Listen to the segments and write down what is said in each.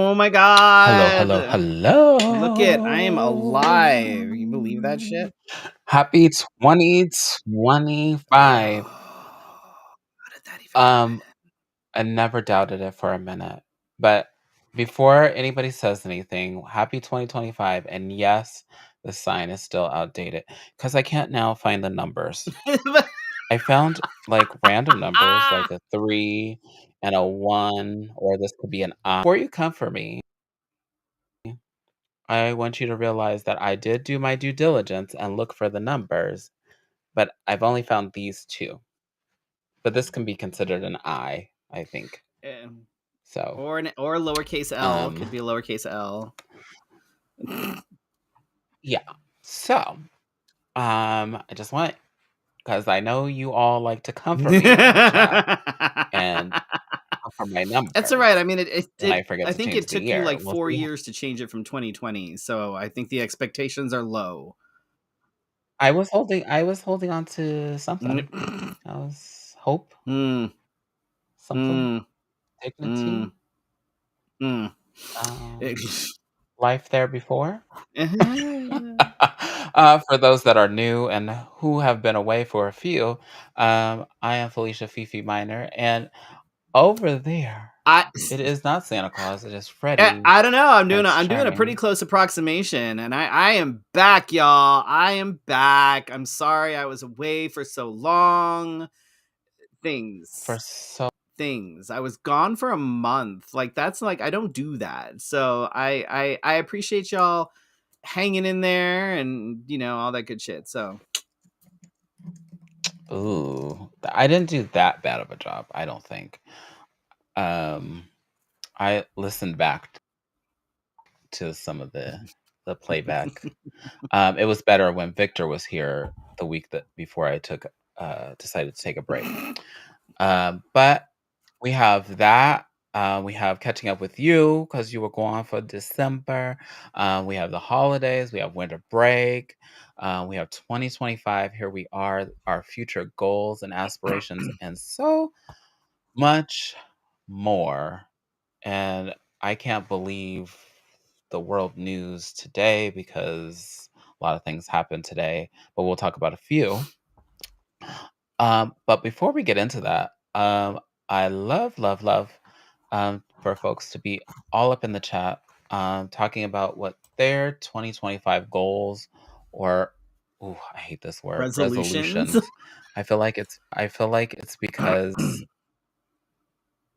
Oh my Hello. Look it, I am alive. You believe that shit? Happy 2025. How did that even Um, happen? I never doubted it for a minute. But before anybody says anything, happy 2025. And yes, the sign is still outdated because I can't now find the numbers. I found like random numbers like a 3 and a 1, or this could be an I. Before you come for me, I want you to realize that I did do my due diligence and look for the numbers, but I've only found these 2. But this can be considered an I think. Um, So, or lowercase L. um, Could be a lowercase L. yeah. So, I just want, because I know you all like to come for me in the chat and come for my That's all right. I numbers mean, when I forget I to think change it the took you year. like We'll 4 see. years to change it from 2020, so I think the expectations are low. I was holding on to something. I was hope, Mm, something, mm, mm, dignity, mm. life there before. For those that are new and who have been away for a few, I am Felicia Fifi Minor, and over there, I it is not Santa Claus, it is Freddy I don't know. Prince I'm doing a pretty Charming. close approximation, and I am back, y'all. I am back. I'm sorry I was away for so long. For Things, so things. I was gone for a month. Like that's like I don't do that. So I appreciate y'all hanging in there and all that good shit. So ooh, I didn't do that bad of a job, I don't think. Um, I listened back to some of the playback. It was better when Victor was here the week that before I decided to take a break. But we have that. We have catching up with you because you were gone for December. We have the holidays. We have winter break. We have 2025. Here we are, our future goals and aspirations, and so much more. And I can't believe the world news today because a lot of things happened today, but we'll talk about a few. But before we get into that, I love for folks to be all up in the chat, talking about what their 2025 goals or, oh, I hate this word, resolutions. resolutions. I feel like it's because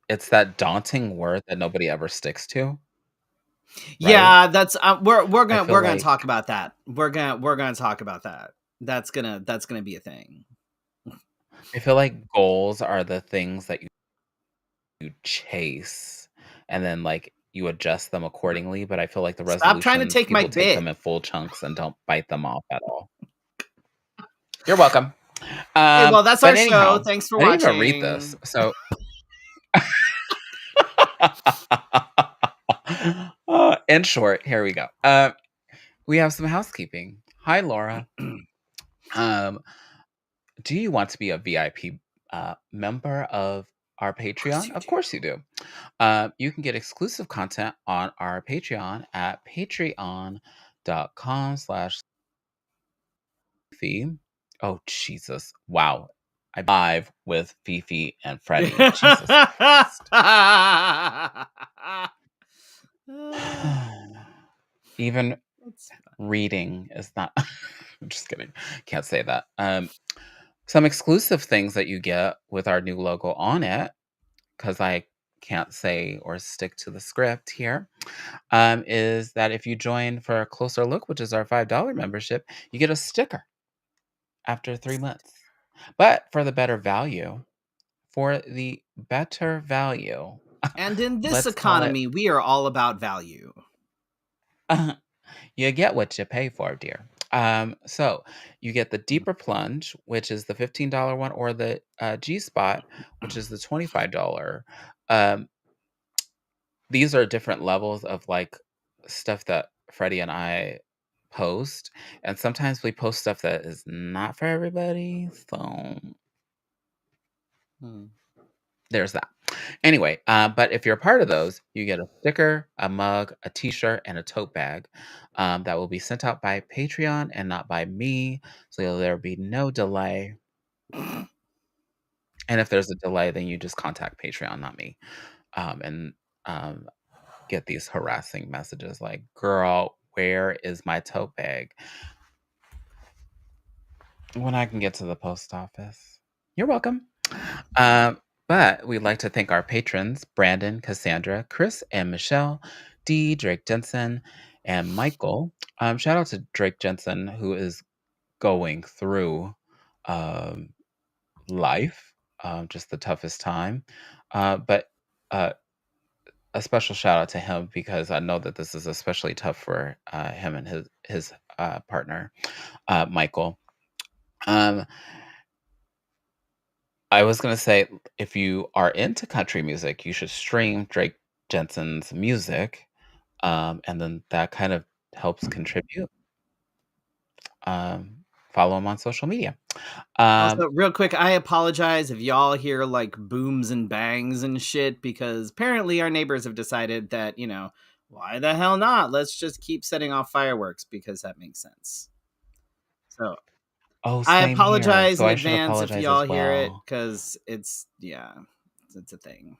it's that daunting word that nobody ever sticks to, right? Yeah, that's I feel we're gonna like talk about that. We're gonna talk about that. That's gonna be a thing. I feel like goals are the things that you chase and then like you adjust them accordingly, but I feel like the Stop trying to resolutions, take my people take them bit. in full chunks and don't bite them off at all. You're welcome. Hey, well, that's But our show. anyhow, Thanks for I didn't even read this. watching. So in short, here we go. We have some housekeeping. Hi, Laura. Um, do you want to be a VIP member of our Of course Patreon? you Of do. course you do. You can get exclusive content on our Patreon at patreon.com/. Fifi. Oh, Jesus. Wow. I'm live with Fifi and Freddy. Jesus Christ. Even That's reading is not. I'm just kidding. Can't say that. Some exclusive things that you get with our new logo on it, because I can't say or stick to the script here, is that if you join for a closer look, which is our $5 membership, you get a sticker after 3 months. But for the better value, and in this let's call it, economy, we are all about value. you get what you pay for, dear. So you get the deeper plunge, which is the $15 one, or the G spot, which is the $25. Um, these are different levels of like stuff that Freddie and I post, and sometimes we post stuff that is not for everybody. So Hmm. there's that. Anyway, but if you're a part of those, you get a sticker, a mug, a T-shirt, and a tote bag that will be sent out by Patreon and not by me. So there'll be no delay. And if there's a delay, then you just contact Patreon, not me, and um, get these harassing messages like, "Girl, where is my tote bag?" When I can get to the post office. You're welcome. Um, but we'd like to thank our patrons, Brandon, Cassandra, Chris, and Michelle, D, Drake Jensen, and Michael. Shout out to Drake Jensen, who is going through um, life, just the toughest time. But uh, a special shout out to him because I know that this is especially tough for him and his partner, Michael. Um, I was gonna say, if you are into country music, you should stream Drake Jensen's music, and then that kind of helps contribute. Follow him on social media. Um, Also, real quick, I apologize if y'all hear like booms and bangs and shit because apparently our neighbors have decided that, why the hell not? Let's just keep setting off fireworks because that makes sense. So oh, I same here. apologize So in I should advance if apologize y'all as hear it well. because it's a thing.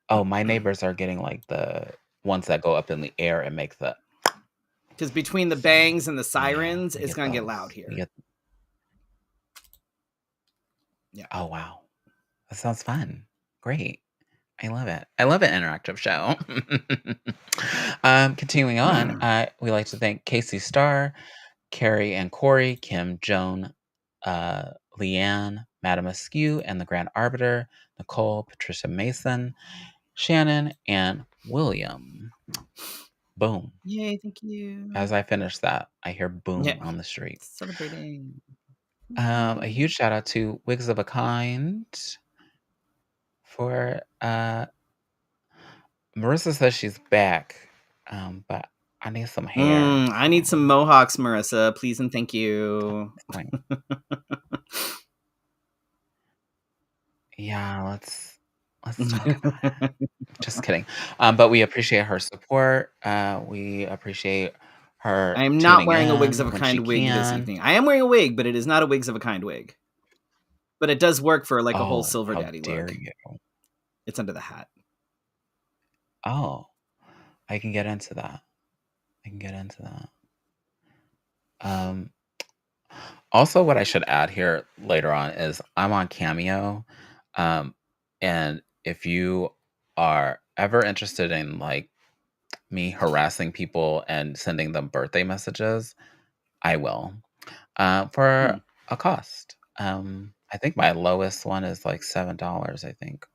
Oh, my neighbors are getting like the ones that go up in the air and make the Because between the bangs sound. and the Yeah, sirens, we it's get gonna get those. loud We here. get. Yeah. Oh wow, that sounds fun. Great. I love it. I love an interactive show. Continuing on, we like to thank Casey Starr, Carrie and Corey, Kim, Joan, Leanne, Madam Askew, and the Grand Arbiter, Nicole, Patricia Mason, Shannon, and William. Boom. Yay! Thank you. As I finish that, I hear Yeah. boom on the street. Celebrating. A huge shout out to Wigs of a Kind for Marissa says she's back, but I need some hair. I need some So mohawks, Marissa. Please and thank at you. this point, yeah, let's talk about it. Just kidding. But we appreciate her support. We appreciate her I am not tuning wearing a Wigs in of a when she Kind wig this can. evening. I am wearing a wig, but it is not a Wigs of a Kind wig. But it does work for like a whole Oh, silver how daddy dare look. you? It's under the hat. Oh, I can get into that. I can get into that. Um, Also, what I should add here later on is I'm on Cameo. Um, and if you are ever interested in like me harassing people and sending them birthday messages, I will Hmm. for a cost. I think my lowest one is like $7, I think.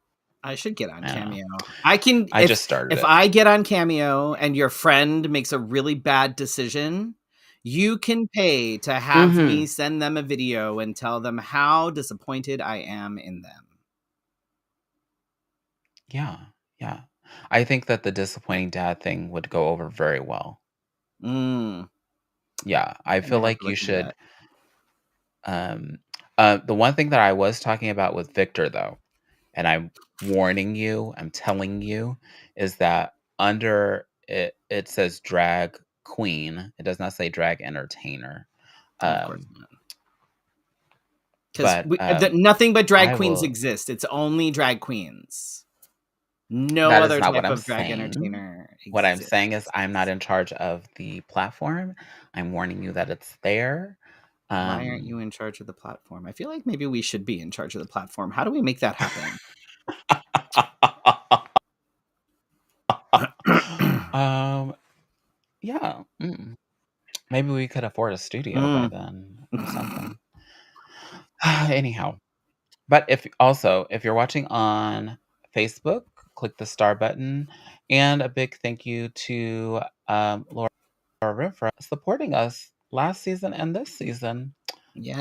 I should get on Yeah. Cameo. I can I just started if it. I get on Cameo and your friend makes a really bad decision, you can pay to have me Hmm. send them a video and tell them how disappointed I am in them. Yeah. Yeah. I think that the disappointing dad thing would go over very well. Mm, Yeah. I I feel might have to like you look into should that. Um, the one thing that I was talking about with Victor, though, and I'm warning you, I'm telling you, is that under it, it says drag queen. It does not say drag entertainer. Of course Um, not. Because but nothing but drag I queens will. exist. It's only drag queens. No That is other not what type I'm of drag saying. entertainer What I'm saying is, exists. I'm not in charge of the platform. I'm warning you that it's there. Why aren't you Um, in charge of the platform? I feel like maybe we should be in charge of the platform. How do we make that happen? um, yeah. Maybe we could afford a studio by Mm. then or something. Anyhow, but if you're watching on Facebook, click the star button, and a big thank you to Laura Riff for supporting us last season and this season.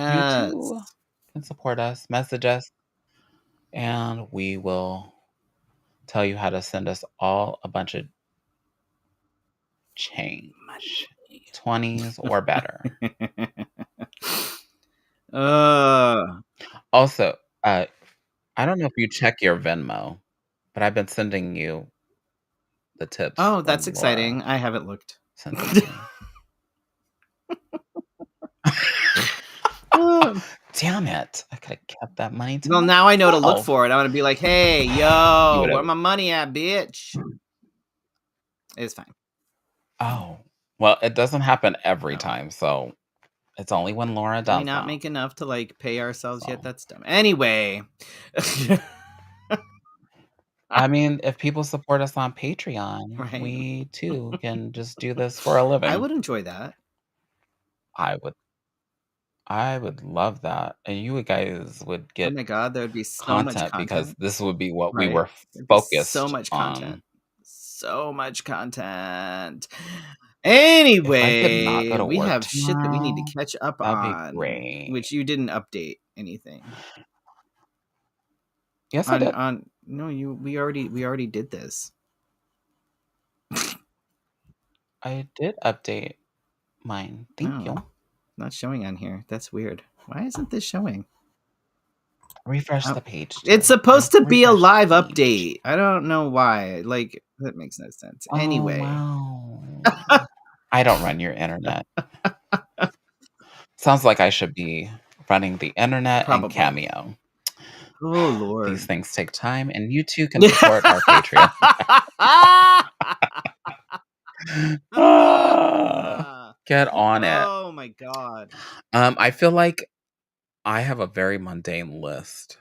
You Yes. too can support us, message us, and we will tell you how to send us all a bunch of change, 20s or better. uh, Also, I don't know if you check your Venmo, but I've been sending you the tips Oh, that's when Laura exciting. I haven't looked. sends it to me. Um, Damn it. I could have kept that money to well, now I know to look myself. for it. I want to be like, hey, You yo, would where have. my money at, bitch? It's fine. Oh, well, it doesn't happen every Oh, time, so it's only when Laura do we does not that. make enough to like pay ourselves yet? So, That's dumb. Anyway, I mean, if people support us on Patreon, right? we too can just do this for a I living. would enjoy that. I would I would love that. And you guys would Oh get my god, there would be so much content because content, this would be what we right? were There'd be so focused much content. on. So much content. If I could not go Anyway, to we work have shit that we need to tomorrow, catch up that'd be on, great. which you didn't update anything Yes, I did. on. No, you we already did this. I did update mine. Thank No, you. not showing on here. That's weird. Why isn't this showing? Refresh Oh, the page, it's dear. supposed to be a Refresh the live page. update. I don't know why. Like that makes no sense. Oh, Anyway, wow. I don't run your internet. Sounds like I should be running the internet and probably. Cameo. Oh These Lord. things take time, and you too can support our Patreon. Ah, get on it. Oh my god. I feel like I have a very mundane list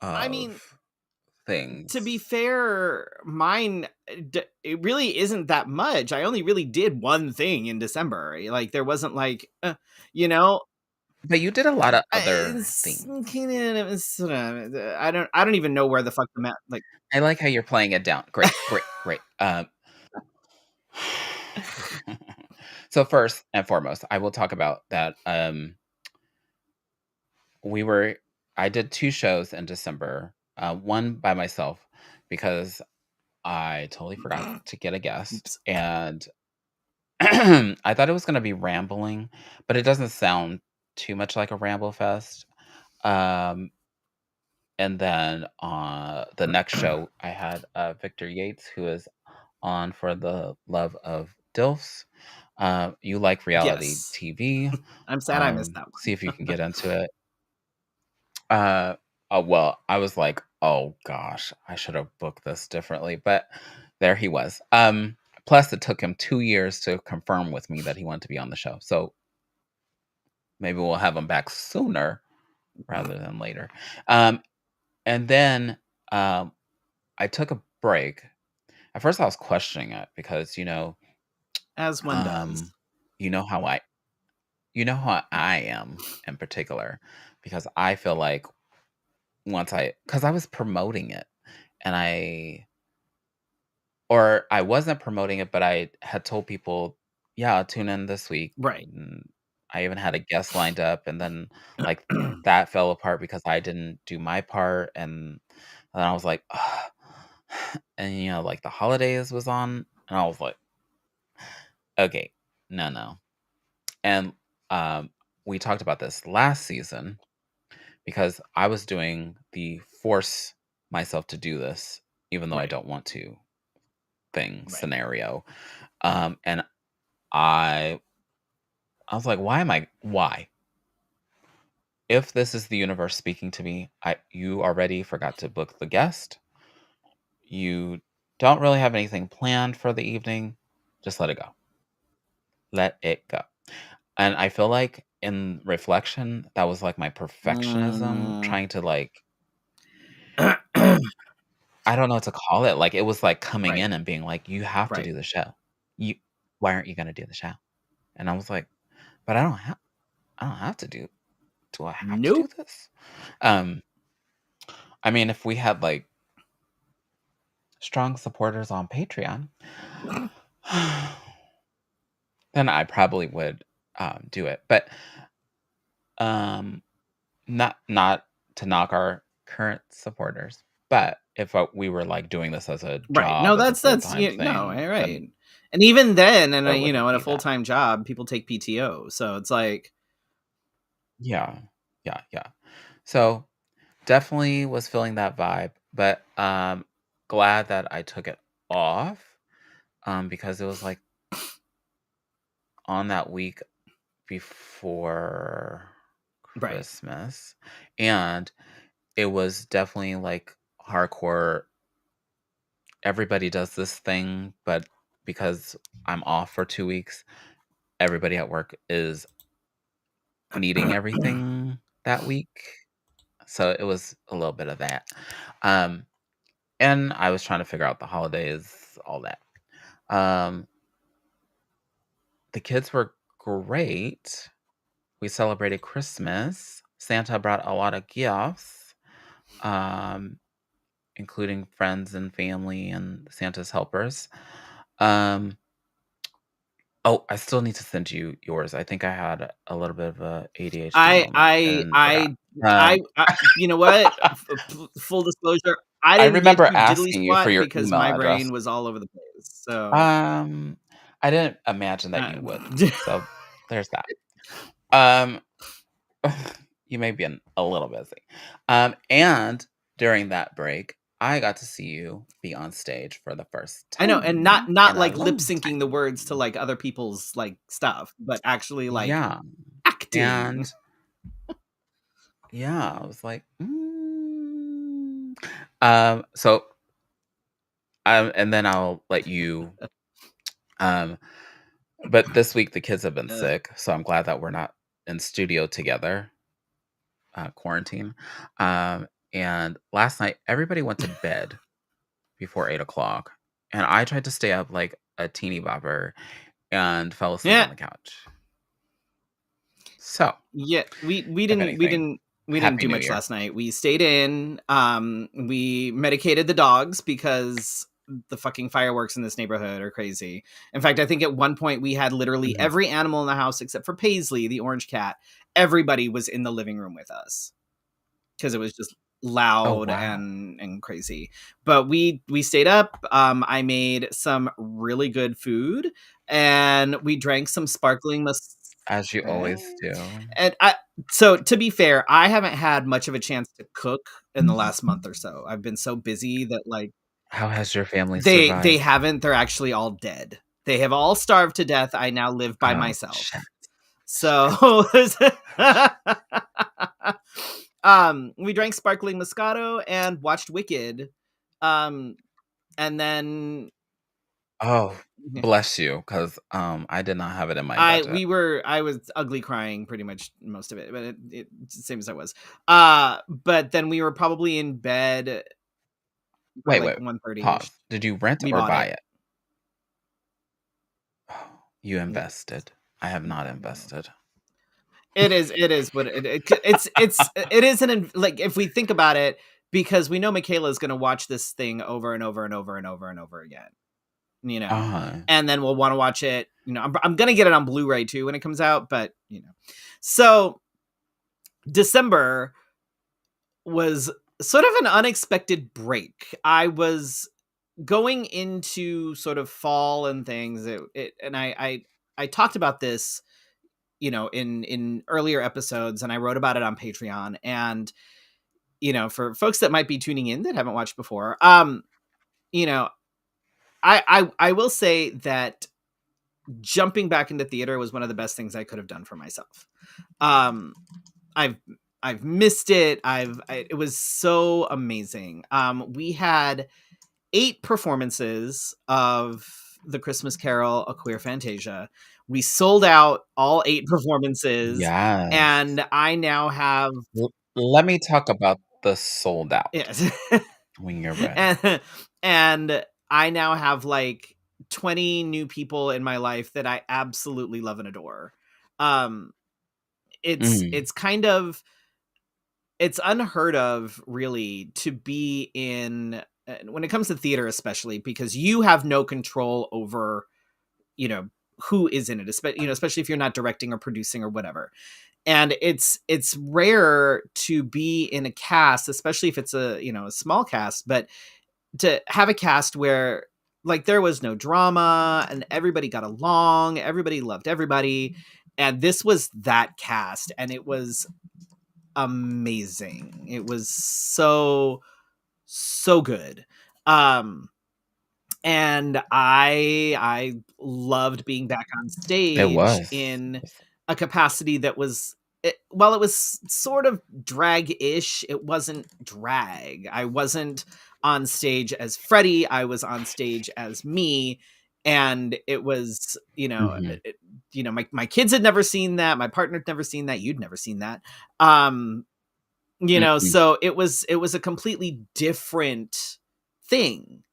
I mean, of to be things. fair, mine it really isn't that much. I only really did one thing in December. Like there wasn't like, you know, But you did a lot of other it's things. kinda it was I don't even know where the fuck the map like I like how you're playing it down. Great, great, great. So first and foremost, I will talk about that. We were I did 2 shows in December, one by myself because I totally forgot to get a guest, oops. and I thought it was gonna be rambling, but it doesn't sound too much like a ramble fest. Um, and then, the next show, I had, Victor Yates, who is on for the Love of DILFs. You like reality Yes. TV, I'm sad I missed that see one. if you can get into it. Uh, well, I was like, "Oh gosh, I should have booked this differently," but there he was. Plus it took him 2 years to confirm with me that he wanted to be on the show, so maybe we'll have him back sooner rather than later. Um, and then, um, I took a break. At first, I was questioning it because, As one does. um, you know how I you know how I am in particular, because I feel like once because I was promoting it, and I wasn't promoting it, but I had told people, "Yeah, tune in this week." Right. And I even had a guest lined up, and then, like, that fell apart because I didn't do my part, and I was like, "Ugh." And, like, the holidays was on, and I was like, "Okay, no, no." And, um, we talked about this last season because I was doing the force myself to do this, even though I Right. don't want to thing Right. scenario. And I was like, why? If this is the universe speaking to me, you already forgot to book the guest. You don't really have anything planned for the evening. Just let it go. Let it go. And I feel like in reflection, that was like my perfectionism Mm. trying to like I don't know what to call it. Like it was like coming Right. in and being like, you have to Right. do the show. You Why aren't you gonna do the show? And I was like, but I don't have to do I have to do Nope. this? Um I mean, if we had, like, strong supporters on Patreon, then I probably would, do it, but, um, not to knock our current supporters, but if, we were, like, doing this as a Right. No, job, as a that's full-time yeah, no, thing, right. then And even then, it in wouldn't a be that. full-time job, people take PTO. So it's like, Yeah. Yeah, yeah. So, definitely was feeling that vibe, but, glad that I took it off, because it was, like, on that week before Right. Christmas, and it was definitely, like, hardcore, everybody does this thing, but because I'm off for 2 weeks, everybody at work is needing everything that week, so it was a little bit of that, um, and I was trying to figure out the holidays, all that. Um, the kids were great. We celebrated Christmas. Santa brought a lot of gifts, um, including friends and family and Santa's helpers. Um, oh, I still need to send you yours. I think I had a little bit of a ADHD I moment I and forgot. I I you know what? Full disclosure, I I didn't get remember to diddly asking you for squat your because email my address. brain was all over the place. So, Um, I didn't imagine that uh, you would. So there's that. Um, you may be a little busy. And during that break, I got to see you be on stage for the first I know, and not time not in a like lip long syncing the words to time. like other people's like stuff, but actually like Yeah. acting. And yeah, I was like, so and then I'll let you um but this week the kids have been Uh, sick, so I'm glad that we're not in studio together, quarantine. And last night everybody went to bed before 8 o'clock, and I tried to stay up like a teeny bopper and fell asleep yeah, on the couch. So, yeah, we if didn't we anything, didn't we didn't happy do New much Year. last night. We stayed in. We medicated the dogs because the fucking fireworks in this neighborhood are crazy. In fact, I think at one point we had literally Mhm. every animal in the house except for Paisley, the orange cat. Everybody was in the living room with us because it was just Oh, loud wow. and crazy. But we stayed up. I made some really good food, and we drank some sparkling As you eh, always do. and I so to be fair, I haven't had much of a chance to cook in the last month or so. I've been so busy that like How has your family they survived? haven't. They're actually all dead. They have all starved to death. I now live by Oh, shit, myself. shit, So shit. we drank sparkling Moscato and watched Wicked. Um and then Oh, yeah, bless you, 'cause, I did not have it in my I budget. we were I was ugly crying pretty much most of it, but it same as I was. But then we were probably in bed by Wait, like wait, 1:30 ish. pause. Did you rent We or bought buy it. it? You Yes. invested. I have not invested. It is what it is like if we think about it, because we know Michaela is going to watch this thing over and over and over and over and over again, you know. Uh-huh. And then we'll want to watch it, you know. I'm going to get it on Blu-ray too when it comes out, but you know. So, December was sort of an unexpected break. I was going into sort of fall and things, and I talked about this, you know, in earlier episodes, and I wrote about it on Patreon. And you know, for folks that might be tuning in that haven't watched before, you know, I will say that jumping back into theater was one of the best things I could have done for myself. Um, I've I've missed it. It was so amazing. We had 8 performances of The Christmas Carol: A Queer Fantasia. We sold out all 8 performances, Yes. and I now have Let me talk about the sold out yes. when you're ready. and and I now have like 20 new people in my life that I absolutely love and adore. Um, Mm. it's kind of it's unheard of really to be in when it comes to theater, especially because you have no control over, you know, who is in it, especially, you know, especially if you're not directing or producing or whatever. And it's rare to be in a cast, especially if it's a, you know, a small cast, but to have a cast where like there was no drama and everybody got along, everybody loved everybody. And this was that cast, and it was amazing. It was so good. Um and I loved being back on It stage was. in a capacity that was while it was sort of drag-ish, it wasn't drag. I wasn't on stage as Freddy, I was on stage as me, and it was, Mhm. my kids had never seen that, my partner had never seen that, you'd never seen that. Um, Mm-mm. so it was a completely different thing,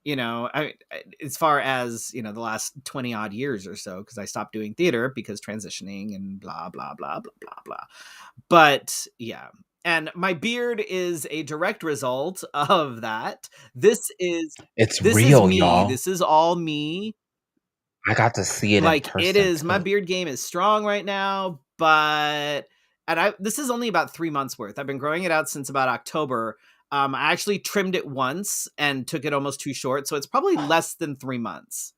as far as the last 20 odd years or so, because I stopped doing theater because transitioning and blah blah blah blah blah blah. But yeah, and my beard is a direct result of that. It's This is real, me, y'all. this is all me. I got to see it in Like, it person is, my too. beard game is strong right now, but and I this is only about 3 months worth. I've been growing it out since about October. I actually trimmed it once and took it almost too short, so it's probably less than 3 months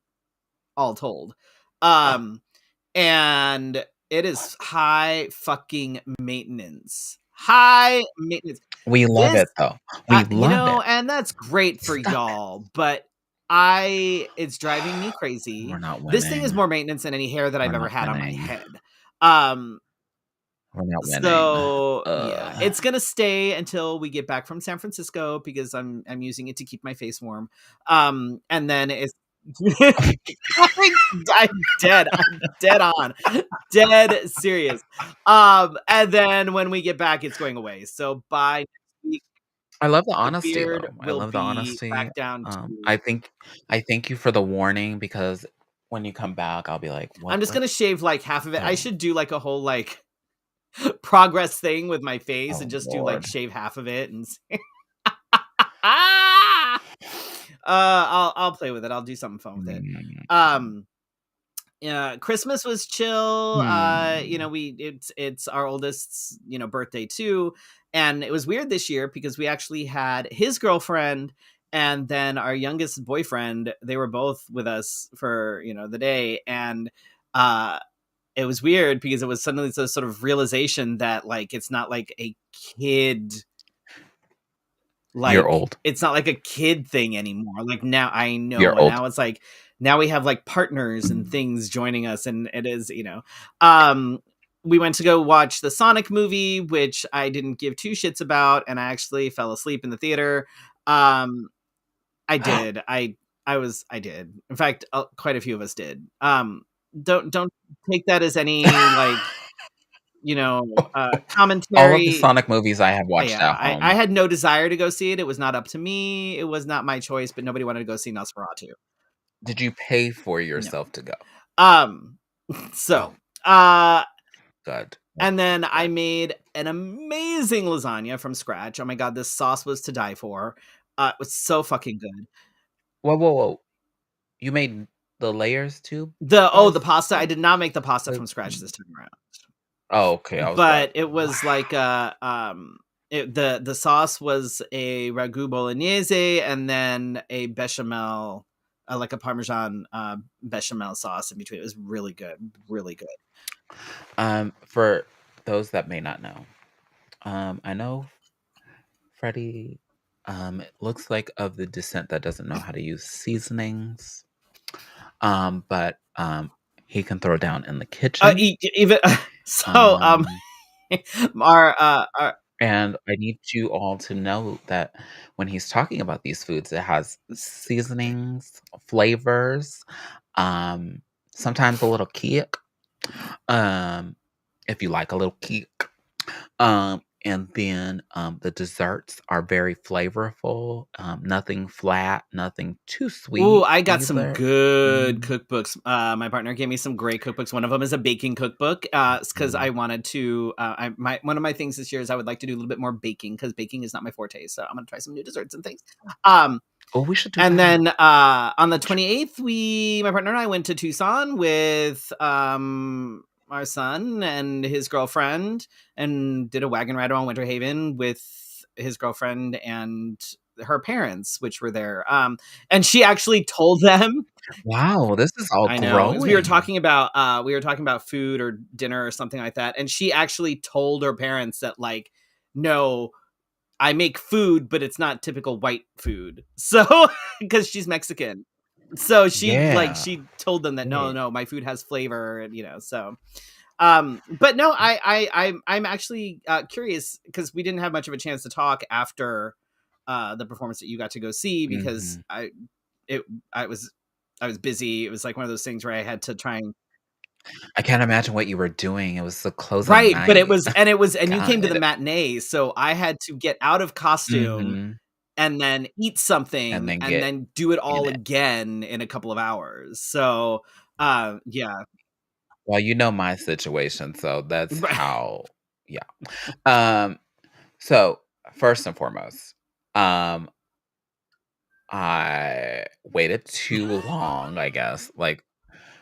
all told. Um, and it is high fucking maintenance. High maintenance. We love This it though. We love it. and that's great for Stop it. y'all, but it's driving me We're crazy. not This thing is winning. more maintenance than any hair that We're I've ever not had on my winning. head. Um, We're not winning. so yeah, Ugh. it's gonna stay until we get back from San Francisco because I'm using it to keep my face warm. And then it's I'm dead. I'm dead on. Dead serious. And then when we get back, it's going away. So by next week, I love the the honesty beard though. I will love the be honesty. back down to. I thank you for the warning because when you come back, I'll be like, I'm just what gonna shave like half of it. I the should do like a whole like progress thing with my face and oh just do like Lord. shave half of it and ah! I'll play with it. I'll do something fun with it. Mm. Um, yeah, Christmas was chill. Hmm. It's our oldest's, birthday too. And it was weird this year because we actually had his girlfriend and then our youngest boyfriend. They were both with us for, the day. And uh it was weird because it was suddenly this sort of realization that like it's not like a kid You're like old. it's not like a kid thing anymore. Like now I You're know, and old. now it's like now we have like partners and things joining us, and it is, um we went to go watch the Sonic movie, which I didn't give two shits about, and I actually fell asleep in the theater. Um I did. I did. In fact, quite a few of us did. Don't take that as any like, All of the commentary. Sonic movies I have watched Yeah, at I home. had no desire to go see it. It was not up to me. It was not my choice, but nobody wanted to go see Nosferatu. Did you pay for No. yourself to go? Um, so, Oh, uh, good. Good, and then good, I good. made an amazing lasagna from scratch. Oh my god, this sauce was to die for. It was so fucking good. Whoa, whoa, whoa. You made the layers too The by pasta, I did not make the pasta the from scratch this time around. Oh, okay, I was like, But it "Wow." was like the sauce was a ragu bolognese and then a bechamel, like a parmesan bechamel sauce in between. It was really good, really good. For those that may not know, I know Freddie, it looks like of the descent that doesn't know how to use seasonings, but, he can throw down in the kitchen. Even so, Um, our and I need you all to know that when he's talking about these foods, it has seasonings, flavors, um, sometimes a little kick, um, if you like a little kick. And then, the desserts are very flavorful, nothing flat, nothing too Ooh, sweet I got some either. good Mm, cookbooks. My partner gave me some great cookbooks. One of them is a baking cookbook. Because I mm. wanted to. One of my things this year is I would like to do a little bit more baking because baking is not my forte. So I'm gonna try some new desserts and things. Um, Oh, we should do and that. then on the We should 28th, my partner and I went to Tucson with our son and his girlfriend and did a wagon ride around Winter Haven with his girlfriend and her parents, which were there. And she actually told them. Wow, this is all I know. As we were growing. talking about food or dinner or something like that, and she actually told her parents that like, no, I make food, but it's not typical white food. So because she's Mexican. So Yeah. she told them that no, Yeah. no, my food has flavor, and so but no, I'm actually curious because we didn't have much of a chance to talk after the performance that you got to go see because Mhm. it I was I was busy. It was like one of those things where I had to try and I can't imagine what you were doing. It was the closing right, but night. and you came to the God. matinee, so I had to get out of costume Mhm. and then eat And something then and get then do it in all it. again in a couple of hours. So, yeah. Well, you know my situation, so that's Right. how yeah. Um, so, first and foremost, um, I waited too long, I guess, like,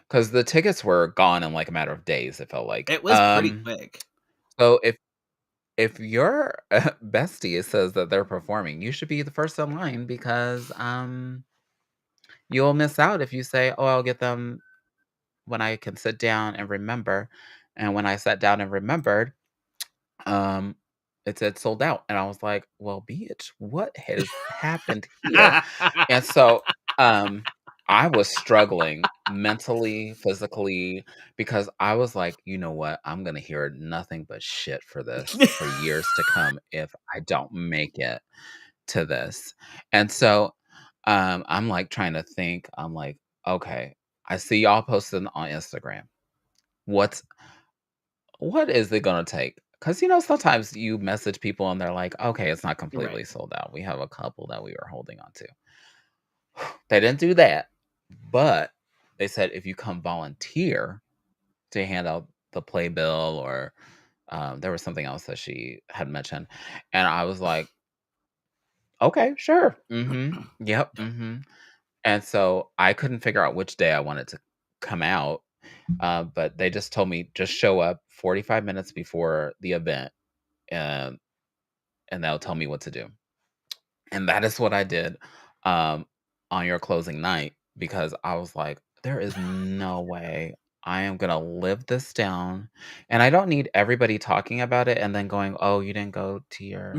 because the tickets were gone in, like, a matter of days, it felt like. It was pretty quick. So if your bestie says that they're performing, you should be the first in line because, you'll miss out if you say, "Oh, I'll get them when I can sit down and remember." And when I sat down and remembered, um, it said sold out, and I was like, "Well, bitch, what has happened here?" And so, um, I was struggling mentally, physically, because I was like, "You know what? I'm gonna hear nothing but shit for this for years to come if I don't make it to this." And so, I'm, like, trying to think, I'm like, "Okay, I see y'all posting on Instagram. What's what is it gonna take?" Because sometimes you message people and they're like, "Okay, it's not completely Right. sold out. We have a couple that we were holding on to." They didn't do that, but they said if you come volunteer to hand out the playbill or, there was something else that she had mentioned, and I was like, "Okay, sure. Mhm. Yep. Mhm." And so I couldn't figure out which day I wanted to come out, but they just told me, "Just show up 45 minutes before the event, and they'll tell me what to do." And that is what I did, um, on your closing night because I was like, "There is no way I am gonna live this down." And I don't need everybody talking about it and then going, "Oh, you didn't go to your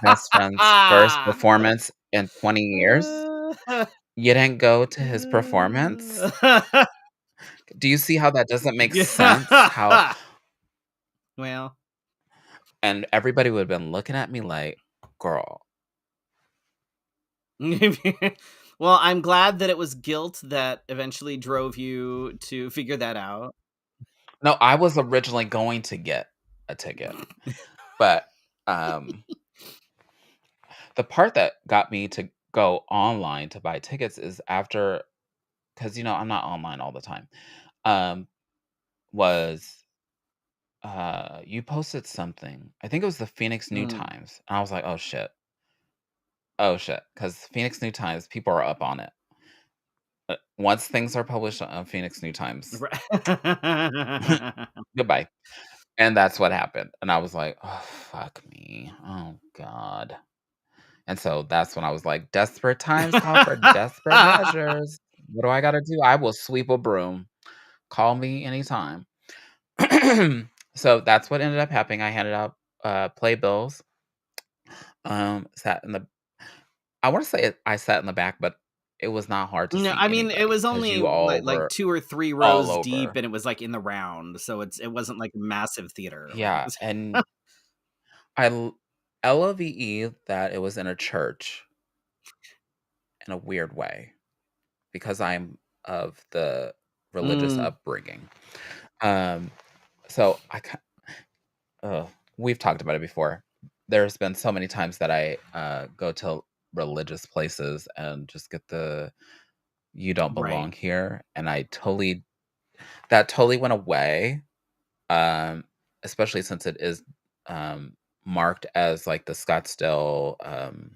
best friend's first performance in 20 years? You didn't go to his performance? Do you see how that doesn't make sense? How" Yeah. Well, and everybody would have been looking at me like, "Girl." well, I'm glad that it was guilt that eventually drove you to figure that out. No, I was originally going to get a ticket, but, um, the part that got me to go online to buy tickets is after, because I'm not online all the time, um, was, you posted something. I think it was the Phoenix New Mm, Times, and I was like, "Oh, shit. Oh, shit," because Phoenix New Times, people are up on it. Once things are published on Phoenix New Times, right. goodbye. And that's what happened, and I was like, "Oh, fuck me. Oh god." And so that's when I was like, "Desperate times call for desperate measures. What do I gotta do? I will sweep a broom. Call me anytime." So that's what ended up happening. I handed out, playbills, sat in the I wanna say I sat in the back, but it was not hard to No, see I mean, it anybody was because only you all like were 2 or 3 all rows deep, over. and it was, like, in the round, so it wasn't like a massive theater, like, it Yeah, was and I love that it was in a church in a weird way because I'm of the religious Mm, upbringing. Um, so we've talked about it before. There's been so many times that I go to religious places and just get the "you don't right. belong here," and that totally went away. Um, Especially since it is marked as like the Scottsdale.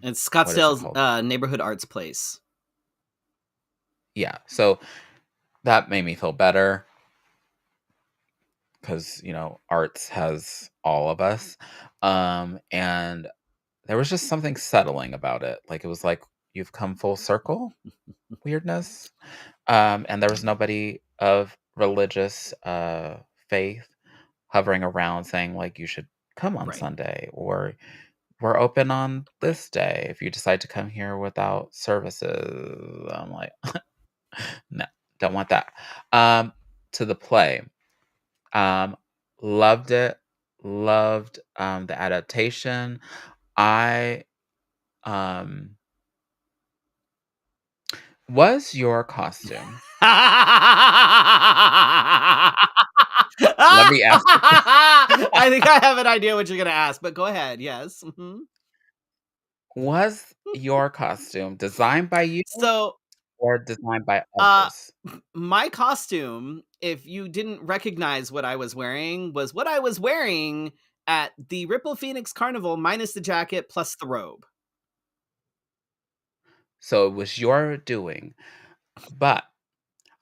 It's What is it Scottsdale's, called? neighborhood arts place. Yeah, so that made me feel better because arts has all of us, and there was just something settling about it. Like it was like you've come full circle weirdness. And there was nobody of religious, faith hovering around saying, like, "You should come on Right. Sunday," or "We're open on this day if you decide to come here without services." I'm like, "No, don't want that." Um, to the play, um, loved it, loved, the adaptation. I, um was your costume let me ask the I think I have an idea what you're gonna ask, but go ahead. Yes. Was your costume designed by you So, or designed by uh, others? my costume, if you didn't recognize what I was wearing, was what I was wearing at the Ripple Phoenix Carnival minus the jacket plus the robe. So it was your doing, but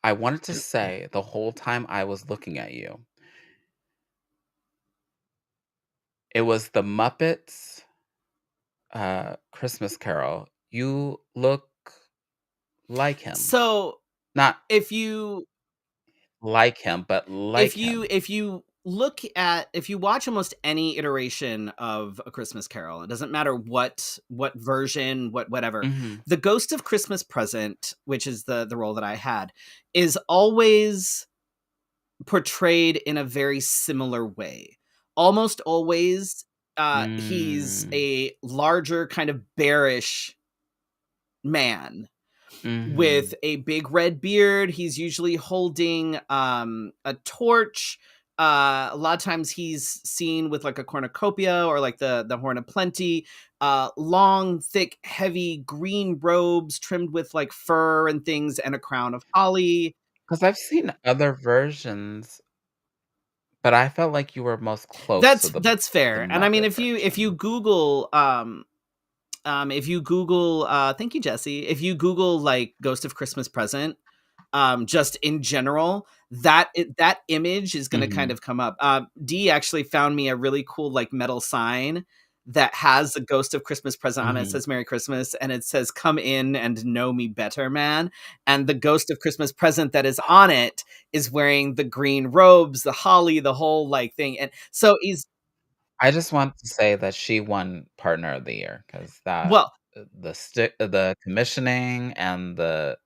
I wanted to say the whole time I was looking at you, it was the Muppets, Christmas Carol. You look like him. So, Not if you like him, but like him. if you look at if you watch almost any iteration of A Christmas Carol, it doesn't matter what version, whatever. Mhm. The Ghost of Christmas Present, which is the role that I had, is always portrayed in a very similar way. Almost always he's Mm. a larger kind of bearish man with Mhm. a big red beard. He's usually holding a torch. A lot of times he's seen with like a cornucopia or like the horn of plenty. Long, thick, heavy green robes trimmed with like fur and things, and a crown of holly. 'Cause I've seen other versions, but I felt like you were most close to That's the fair. And I mean, Muppet if you version. Google if you Google thank you, Jesse. If you Google like Ghost of Christmas Present, just in general, that image is going to kind Mhm. of come up. D actually found me a really cool like metal sign that has the Ghost of Christmas Present on it. It Mhm. says Merry Christmas, and it says "Come in and know me better, man." And the Ghost of Christmas Present that is on it is wearing the green robes, the holly, the whole like thing. And so he's I just want to say that she won partner of the year because well, the commissioning and the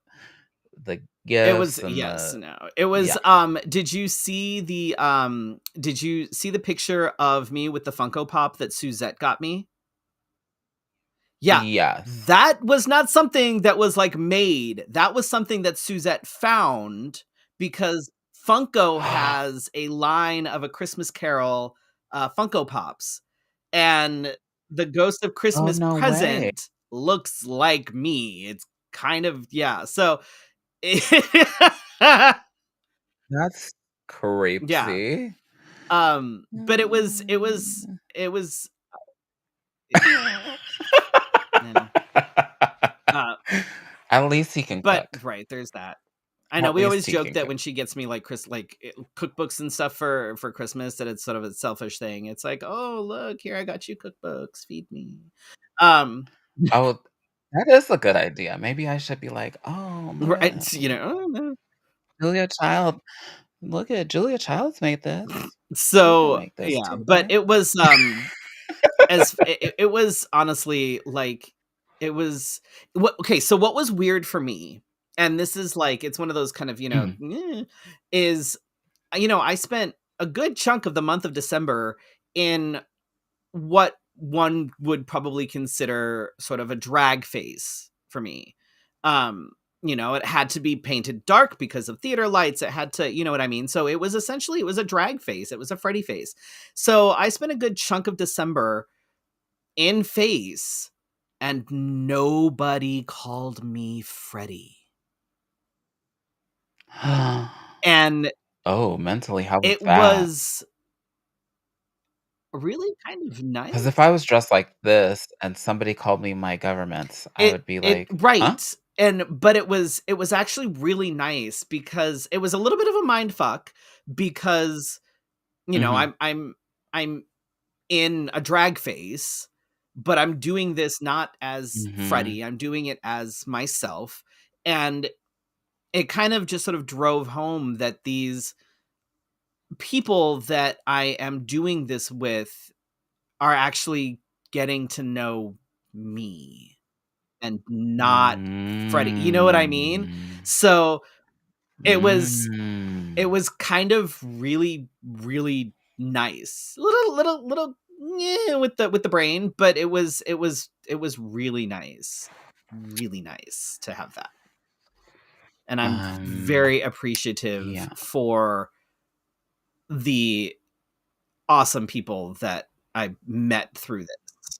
it was gifts and yes, the no. It was yeah. did you see the picture of me with the Funko Pop that Suzette got me? Yeah, Yes. that was not something that was, like, made. That was something that Suzette found because Funko has a line of A Christmas Carol, Funko Pops, and the Ghost of Oh, Christmas no way. Present looks like me. It's kind of yeah, so That's yeah, creepy. but Mm. it was it and, uh At least he can but cook. right, there's that. I know At we least always he joke can that cook. when she gets me like cookbooks and stuff for Christmas that it's sort of a selfish thing. It's like, "Oh, look, here I got you cookbooks, feed me." Um, Oh, that is a good idea. Maybe I should be like, "Oh, right, you man, know, oh, no. Julia Child look at Julia Child's made this. You can So, make this yeah, too, but right?" it was, it was honestly like it was what okay, so what was weird for me, and this is like it's one of those kind of, Mhm. is I spent a good chunk of the month of December in what one would probably consider sort of a drag phase for me. Um, it had to be painted dark because of theater lights. It had to, you know what I mean? So it was a drag phase. It was a Freddy phase. So I spent a good chunk of December in phase and nobody called me Freddy. And Oh, mentally, how was it that? was really kind of Because if nice. I was dressed like this and somebody called me my government, I would be It like, "Huh?" right, and but it was actually really nice because it was a little bit of a mind fuck because, Mhm. I'm in a drag phase, but I'm doing this not as Mhm. Freddy, I'm doing it as myself. And it kind of just sort of drove home that these people that I am doing this with are actually getting to know me and not Freddy. You know what I mean? Mm. So it was it Mm. was kind of really, really nice. Little yeah, with the brain, but it was really nice to have that. And I'm Um, very appreciative yeah. for the awesome people that I met through this.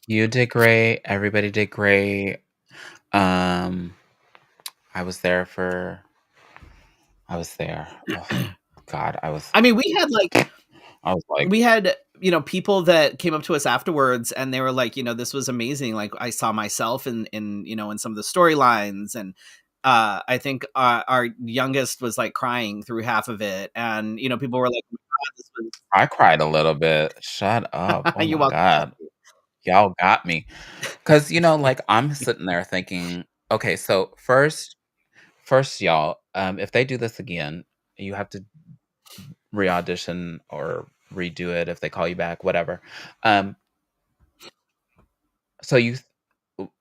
You did great, everybody did great. Um, I was there for I was there. Oh, God, I mean, I was like, we had, people that came up to us afterwards and they were like, this was amazing. Like I saw myself in some of the storylines. And I think our youngest was like crying through half of it. And, people were like, "Oh my God, this I cried a little bit. Shut up. Oh You're my welcome. god. Y'all got me. 'Cause, like, I'm sitting there thinking, "Okay, so first, y'all, if they do this again, you have to re-audition or redo it if they call you back, whatever." Um, so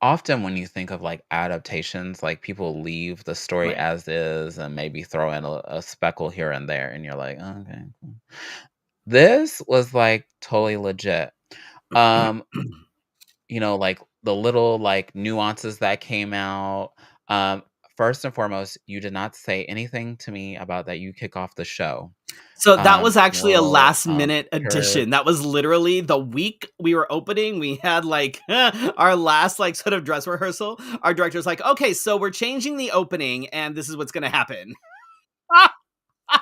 often when you think of, like, adaptations, like, people leave the story Right. as is and maybe throw in a speckle here and there, and you're like, "Oh, okay, cool." This was, like, totally legit. Um, like, the little, like, nuances that came out. Um, First and foremost, you did not say anything to me about that you kick off the show. So that was actually a Little, last minute per addition. That was literally the week we were opening. We had like our last like sort of dress rehearsal. Our director's like, okay, so we're changing the opening and this is what's gonna happen.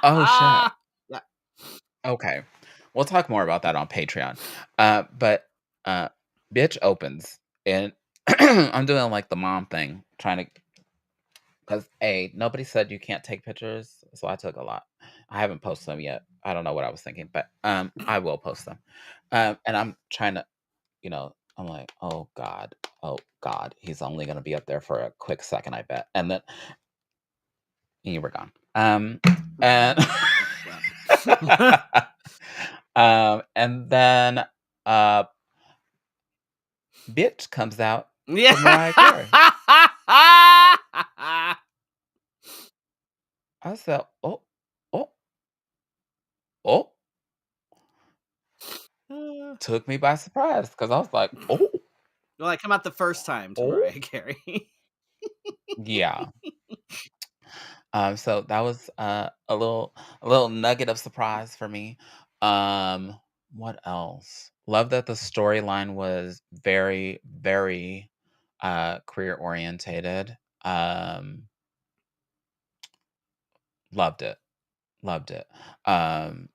Oh, shit. Yeah. Okay. We'll talk more about that on Patreon. But, uh, bitch opens, and I'm doing, like, the mom thing, trying to 'cause, A, nobody said you can't take pictures, so I took a lot. I haven't posted them yet. I don't know what I was thinking, but, I will post them. And I'm trying to I'm like, oh god, he's only gonna be up there for a quick second, I bet." And then you were gone. And Yeah. and then, uh, bitch comes out Yeah. to Mariah Carey. I said, "Oh, oh, oh." Took me by surprise because I was like, "Oh, Well, I come out the first time to oh." Mariah Carey. Yeah. So that was, a little nugget of surprise for me. Um, what else? Love that the storyline was very, very, career orientated. Loved it, loved it. Um,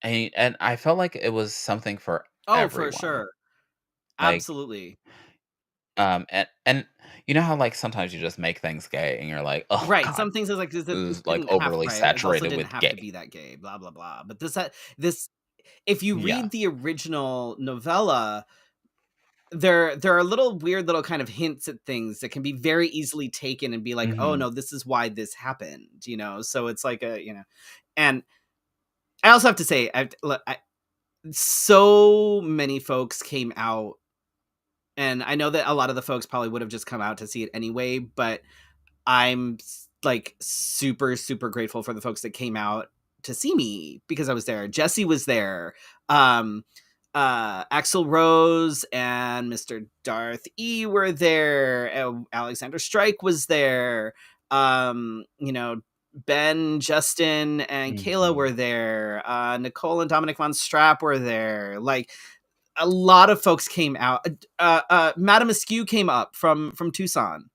and I felt like it was something for Oh, for everyone. sure. Like, Absolutely. and you know how, like, sometimes you just make things gay and you're like, "Oh Right, god, some things is like this this is, like, didn't have overly right, it also saturated didn't with have to gay." be that gay, blah, blah, blah, but this if you read Yes. the original novella, there are little weird little kind of hints at things that can be very easily taken and be like, "Oh, Mhm. no, this is why this happened," So it's like and I also have to say, so many folks came out, and I know that a lot of the folks probably would have just come out to see it anyway, but like super super grateful for the folks that came out to see me because I was there. Jesse was there. Um Axl Rose and Mr. Darth E were there. Alexander Strike was there. Ben, Justin, and Kayla Mhm. were there. Nicole and Dominic Von Strapp were there. Like a lot of folks came out. Madame Askew came up from Tucson.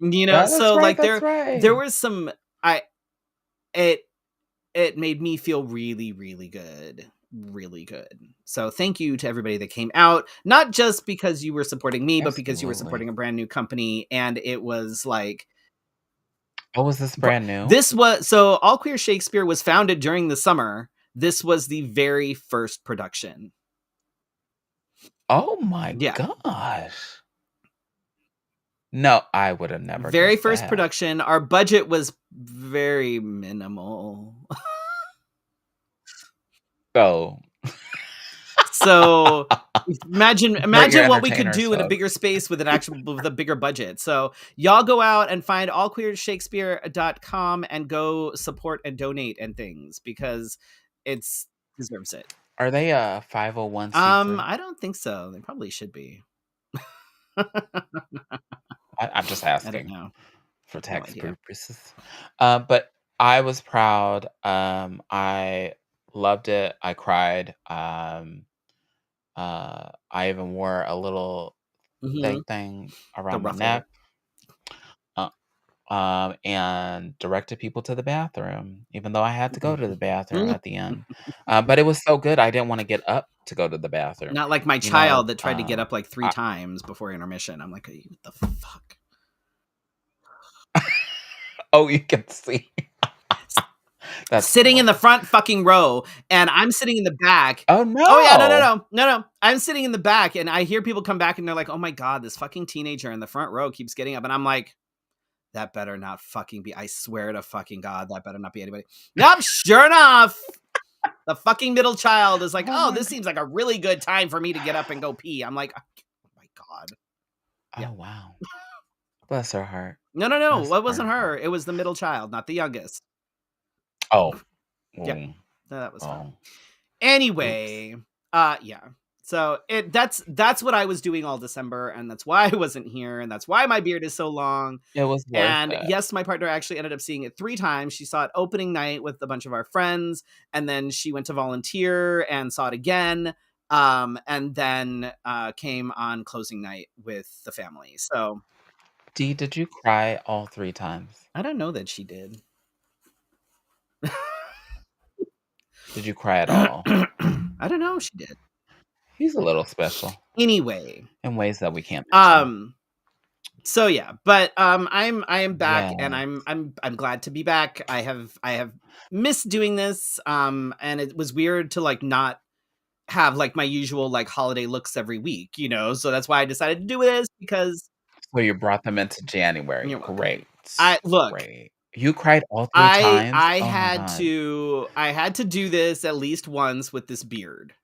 That's So right, like that's there right. was some I it it made me feel really, really good. Really good. So thank you to everybody that came out, not just because you were supporting me, but because you were Absolutely. supporting a brand new company. And it was like Oh, was this brand new? this was so All Queer Shakespeare was founded during the summer. This was the very first production. Oh my Yeah. gosh. No, I would have never Very guessed first that. production. Our budget was very minimal. So So support your imagine what we could entertainers, do in a folks. bigger space with a bigger budget. So y'all go out and find allqueershakespeare.com and go support and donate and things because it's deserves it. Are they a 501c3? I don't think so. They probably should be. I'm just I don't asking know. for No tax idea. purposes. But I was proud. I loved it. I cried. I even wore a little Hmm. thing The around my neck. ruffle. Uh, and directed people to the bathroom, even though I had to go to the bathroom at the end. But it was so good, I didn't wanna get up to go to the bathroom. Not like my You know, child that tried to get up like three I times before intermission. I'm like, what the fuck? oh, you can see. That's Sitting in the funny. front fucking row, and I'm sitting in the back. Oh, Oh yeah, no, no, no. no, no, no. I'm sitting in the back, and I hear people come back, and they're like, "Oh my god, this fucking teenager in the front row keeps getting up," and I'm like, "That better not fucking be. I swear to fucking god, that better not be anybody." Nope. Sure enough, the fucking middle child is like, Oh "Oh, my this god. seems like a really good time for me to get up and go pee." I'm like, "Oh my god." Yeah. Oh, wow. Bless her heart. No, no, no. Bless It her wasn't her. heart. It was the middle child, not the youngest. Oh, Yeah, mm, that was fun. oh, oops. Anyway, yeah. So that's what I was doing all December, and that's why I wasn't here, and that's why my beard is so long. It was worth And it. yes, my partner actually ended up seeing it 3 times. She saw it opening night with a bunch of our friends, and then she went to volunteer and saw it again. And then came on closing night with the family. So Dee, did you cry all 3 times? I don't know that she did. Did you cry at all? I don't know if she did. He's a little special Anyway, in ways that we can't mention. um, so yeah, but I am back and Yeah. I'm glad to be back. I have missed doing this and it was weird to like not have like my usual like holiday looks every week, you know. So that's why I decided to do this because So you brought them into January. you're welcome. Great. I look, Great. You cried all 3 I times? I Oh my had god. to I had to do this at least once with this beard.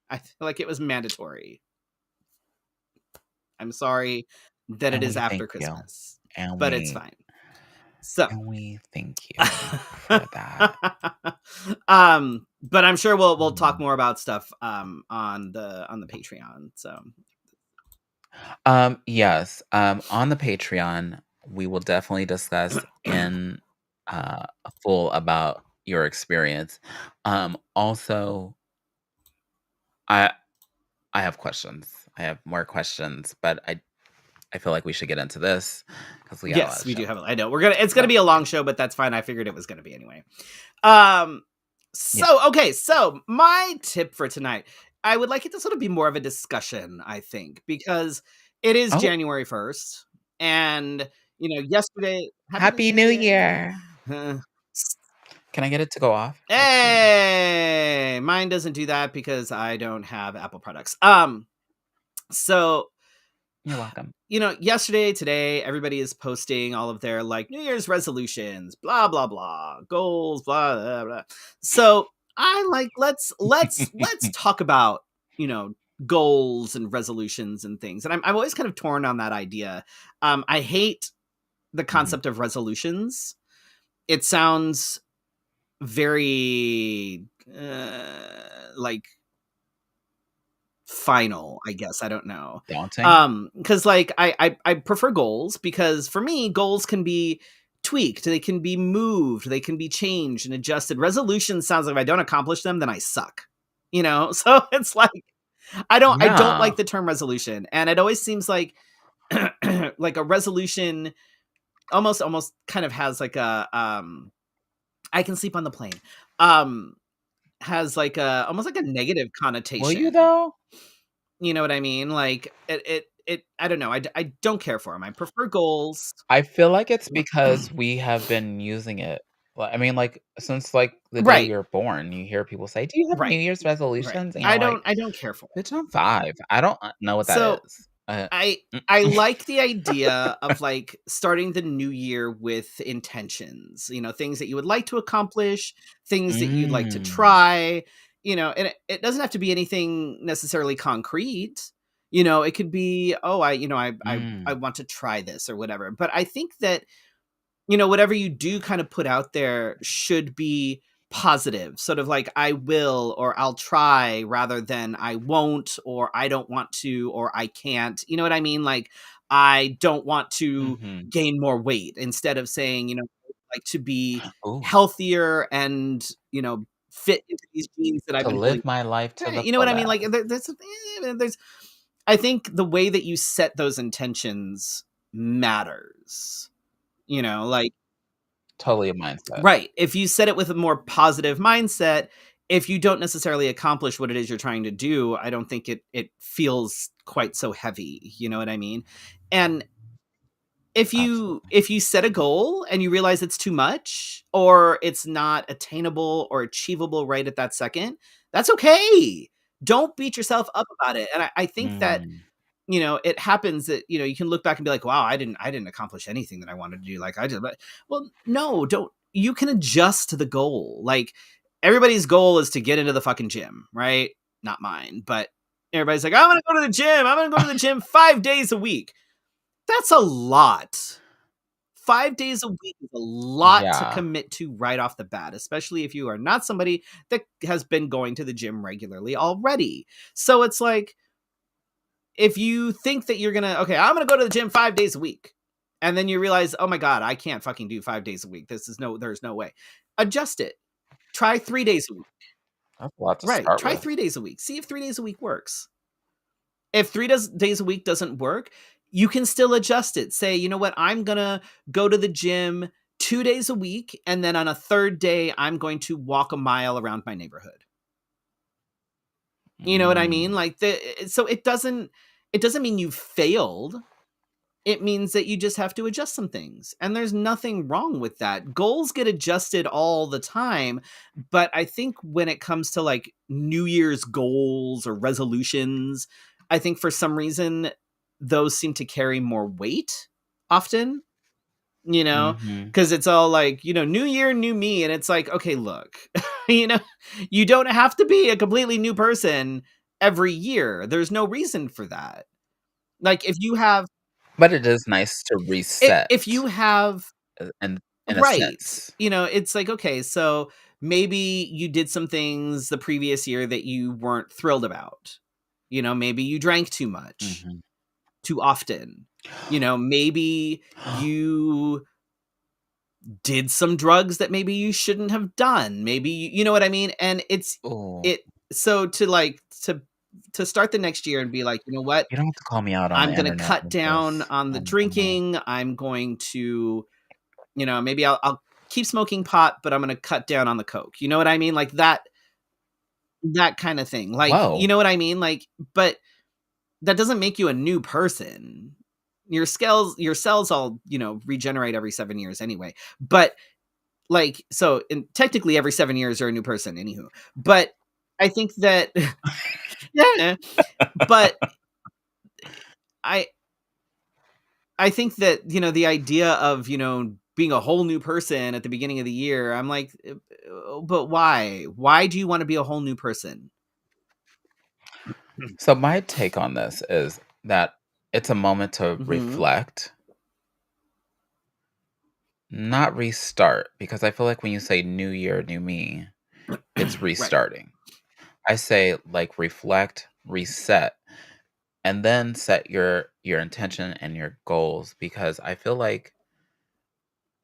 I feel like it was mandatory. I'm sorry that it And is we after thank you. Christmas, And but it's we fine. So and we thank you for that. but I'm sure we'll talk Mm. more about stuff on the Patreon. So Yes, on the Patreon, we will definitely discuss in, full about your experience. Also, I I have questions. I have more questions, but I feel like we should get into this because we got a lot yes, of we do show have I know it's gonna left be a to long do. show, but that's fine. I figured it was gonna be anyway. Um Yeah. so my tip for tonight, I would like it to sort of be more of a discussion, I think, because it is Oh, January 1st. And yesterday, happy new happy New year. Year. Uh, Can I get it to go off? Let's see. Hey, mine doesn't do that because I don't have Apple products. So You're welcome. yesterday, today, everybody is posting all of their like New Year's resolutions, blah blah blah, goals, blah blah blah. So I like let's talk about you know goals and resolutions and things. And I'm always kind of torn on that idea. I hate the Mhm. concept of resolutions. It sounds very like final, I guess. I don't know. Daunting? Because like I prefer goals because for me, goals can be tweaked, they can be moved, they can be changed and adjusted. Resolution sounds like if I don't accomplish them, then I suck. So it's like I don't Yeah. like the term resolution. And it always seems like like a resolution almost kind of has like a I can sleep on the plane. Um has like a almost like a negative Will you, connotation. though? You know what I mean? Like it I don't know. I don't care for them. I prefer goals. I feel like it's because we have been using it, Well, I mean, like, since, like, the day Right, you're born, you hear people say, "Do you have New right, Year's right. resolutions?" And you're like, I don't care for it. "Bitch, I'm 5. I don't, know what that So is." I Mm. I like the idea of, like, starting the new year with intentions, things that you would like to accomplish, things that you'd like to Mm. try, and it doesn't have to be anything necessarily concrete. It could be, "Oh, I Mm. want to try this," or whatever, but I think that whatever you do kind of put out there should be positive, sort of like I will or I'll try rather than I won't or I don't want to or I can't. You know what I mean? Like I don't want to Mhm. gain more weight instead of saying, like to be Ooh, healthier and, fit into these jeans that I've to been holding. live my life to Right. the You know what I mean? Like fullest. there's I think the way that you set those intentions matters. Like Totally a mindset. right. If you set it with a more positive mindset, if you don't necessarily accomplish what it is you're trying to do, I don't think it feels quite so heavy, you know what I mean? And Absolutely. if you set a goal and you realize it's too much or it's not attainable or achievable right at that second, that's okay. Don't beat yourself up about it. And I think that Mm. it happens that, you can look back and be like, wow, I didn't accomplish anything that I wanted to do. Like I did, but well, no, don't you can adjust to the goal. Like everybody's goal is to get into the fucking gym, right? Not mine, but everybody's like, I'm gonna go to the gym. I'm gonna go to the gym 5 days a week. That's a lot. 5 days a week is a lot to Yeah. commit to right off the bat, especially if you are not somebody that has been going to the gym regularly already. So it's like, if you think that you're gonna okay, I'm gonna go to the gym 5 days a week, and then you realize, oh my god, I can't fucking do 5 days a week. There's no way. Adjust it. Try 3 days a week. That's a lot to Right. start Try with. 3 days a week. See if 3 days a week works. If days a week doesn't work, you can still adjust it. Say, you know what, I'm gonna go to the gym 2 days a week, and then on a third day, I'm going to walk a mile around my neighborhood. You know what I mean? Mm. Like so it doesn't mean you failed. It means that you just have to adjust some things. And there's nothing wrong with that. Goals get adjusted all the time. But I think when it comes to like New Year's goals or resolutions, I think for some reason those seem to carry more weight often, you know, Mhm. because it's all like, new year, new me. And it's like, okay, look, you know, you don't have to be a completely new person every year. There's no reason for that. Like if you have But it is nice to if you reset, have in a right, sense. it's like, okay, so maybe you did some things the previous year that you weren't thrilled about. Maybe you drank too much, Mhm. too often. Maybe you did some drugs that maybe you shouldn't have done. Maybe you know what I mean? And Ooh, it so to like to start the next year and be like, you know what? you don't have to call me out on I'm the gonna internet cut like down this. on the Oh no. drinking. I'm going to maybe I'll keep smoking pot, but I'm gonna cut down on the coke. You know what I mean? Like that kind of thing. Like, you Whoa. know what I mean? Like, but that doesn't make you a new person. Your cells all, regenerate every 7 years anyway. But like, so and technically every 7 years you're a new person, anywho. But I think that yeah, but I I think that, the idea of, being a whole new person at the beginning of the year, I'm like, but why? Why do you want to be a whole new person? So my take on this is that it's a moment to Mhm. reflect, not restart, because I feel like when you say new year, new me, it's Right. restarting. I say like reflect, reset, and then set your intention and your goals because I feel like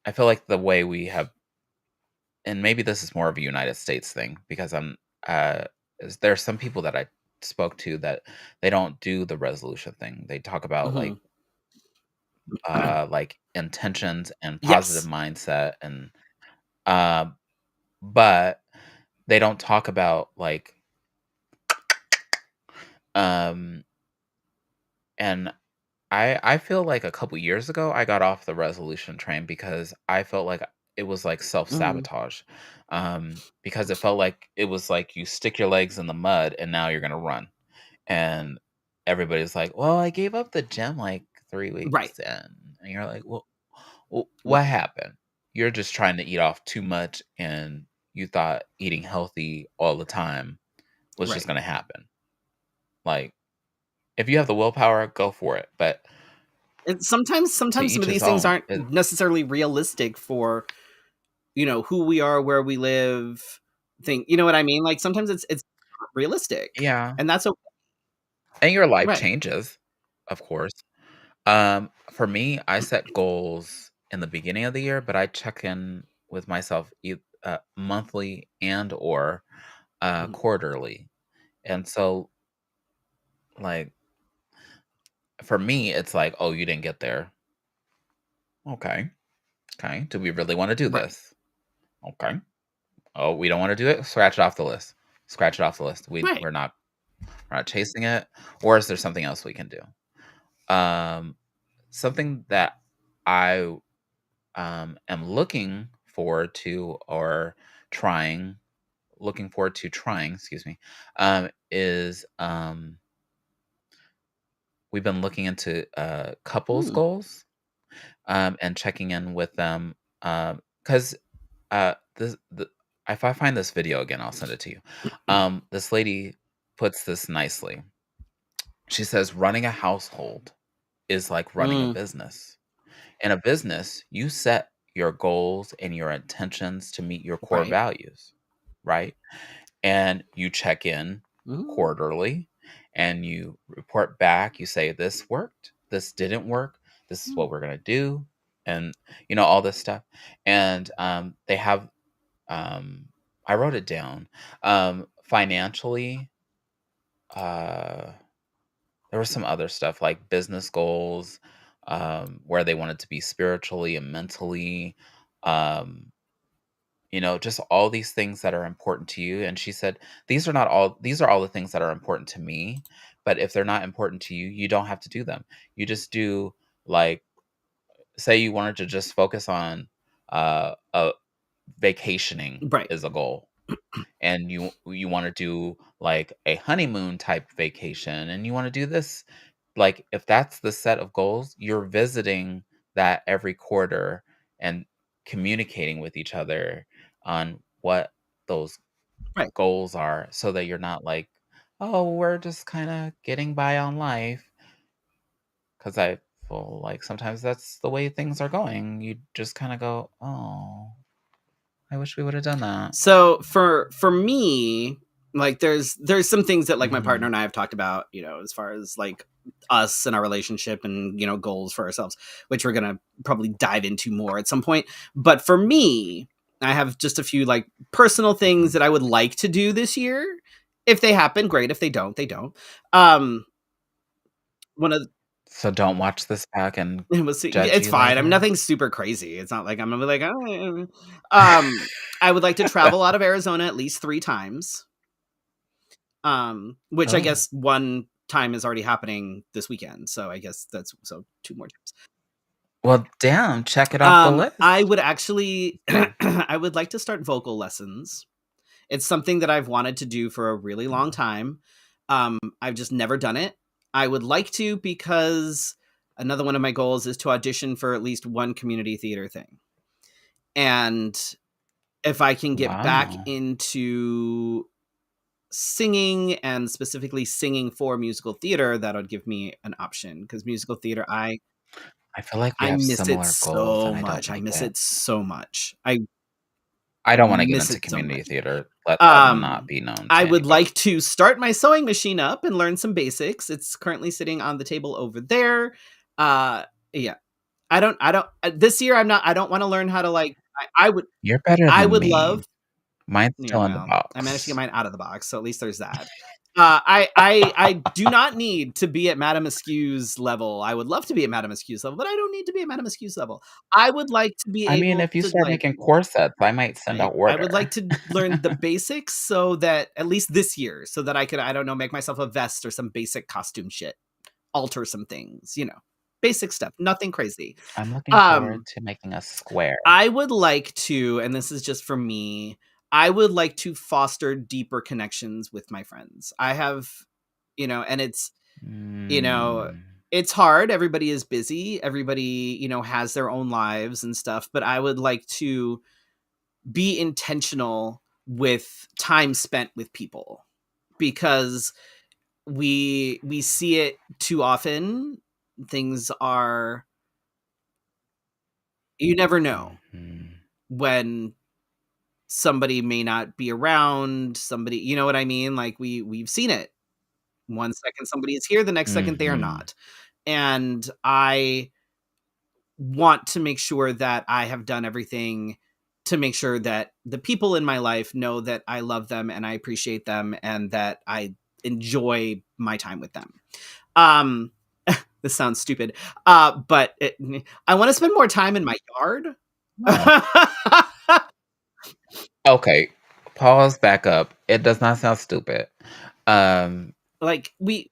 the way we have, and maybe this is more of a United States thing because uh there are some people that I spoke to that they don't do the resolution thing. They talk about Mhm. like intentions and positive Yes. mindset and uh but they don't talk about like um and I feel like a couple years ago I got off the resolution train because I felt like it was like Mhm. self-sabotage, because it felt like it was like you stick your legs in the mud and now you're gonna run. And everybody's like, "Well, I gave up the gym like 3 Right. weeks in." And you're like, "Well, Right. what happened? You're just trying to eat off too much and you thought eating healthy all the time was just Right. gonna happen." Like, if you have the willpower, go for it, but And to sometimes some each of his these things own. aren't necessarily realistic for, who we are, where we live, you know what I mean? Like, sometimes it's not realistic, Yeah, and that's okay. and your life Right. changes, of course. For me, I set goals in the beginning of the year, but I check in with myself monthly and or Mhm. quarterly. And so, like, for me, it's like, oh, you didn't get there. Okay. Okay. Do we really want to do Right. this? Okay. Oh, we don't want to do it. Scratch it off the list. Scratch it off the list. Right. We're not chasing it. Or is there something else we can do? Um, Something that I am trying, looking forward to trying, excuse me, is we've been looking into couples Mm. goals, and checking in with them, because this the if I find this video again, I'll send it to you. This lady puts this nicely. She says, "Running a household is like running a Mm. business. In a business, you set your goals and your intentions to meet your core Right. values, right? And you check in Mm. quarterly and you report back. You say, this worked, this didn't work, this is Mm. what we're going to do, and all this stuff. And they have, I wrote it down, financially. Uh, there was some other stuff like business goals, where they wanted to be spiritually and mentally, um, just all these things that are important to you. And she said, these are all the things that are important to me. But if they're not important to you, you don't have to do them. You just do, like, say you wanted to just focus on vacationing Right. is a goal. And you want to do like a honeymoon type vacation and you want to do this. Like, if that's the set of goals, you're visiting that every quarter and communicating with each other on what those Right. goals are so that you're not like, "Oh, we're just kinda getting by on life." Because I feel like sometimes that's the way things are going. You just kinda go, "Oh, I wish we would've done that." So for me, like there's some things that like my partner Mhm. and I have talked about, as far as like us and our relationship and goals for ourselves, which we're gonna probably dive into more at some point. But for me, I have just a few like personal things that I would like to do this year. If they happen, great. If they don't, they don't. Um, one of So don't watch this back and we'll see. judge It's you fine. I'm later? nothing super crazy. It's not like I'm gonna be like, oh. I would like to travel out of Arizona at least 3 times. Which I Oh. guess one time is already happening this weekend. So I guess that's so 2 more times. Well, damn, check it off the I list. would actually I would like to start vocal lessons. It's something that I've wanted to do for a really long time. I've just never done it. I would like to because another one of my goals is to audition for at least one community theater thing. And if I can get back Wow. into singing and specifically singing for musical theater, that would give me an option because musical theater, I feel like we I have miss it similar goals, so and I don't much. I like miss it. it so much. I I don't wanna get miss into it so community much. theater, let that not Um, be known I to would anybody. like to start my sewing machine up and learn some basics. It's currently sitting on the table over there. Uh, yeah. This year I don't want to learn how to like You're better I than would me. love. Mine's Yeah, still in the well, I managed to get box. mine out of the box, so at least there's that. I do not need to be at Madame Askew's level. I would love to be at Madame Askew's level, but I don't need to be at Madame Askew's level. I would like to be I mean, able if you to start like, making corsets, I might send a right? I would like order. to learn the basics so that at least this year, so that I could, I don't know, make myself a vest or some basic costume shit, alter some things, basic stuff, nothing crazy. I'm looking forward Um, to making a square. I would like to, and this is just for me, I would like to foster deeper connections with my friends. I have, and you know, Mm. it's hard. Everybody is busy. Everybody, has their own lives and stuff, but I would like to be intentional with time spent with people because we see it too often. Things are You never know Mhm. when somebody may not be around, somebody, you know what I mean? Like we've seen it. One second somebody is here, the next second they are Mhm. not. And I want to make sure that I have done everything to make sure that the people in my life know that I love them and I appreciate them and that I enjoy my time with them. Um this sounds stupid. I want to spend more time in my yard. No. Okay, pause, back up. It does not sound stupid. Um, Like we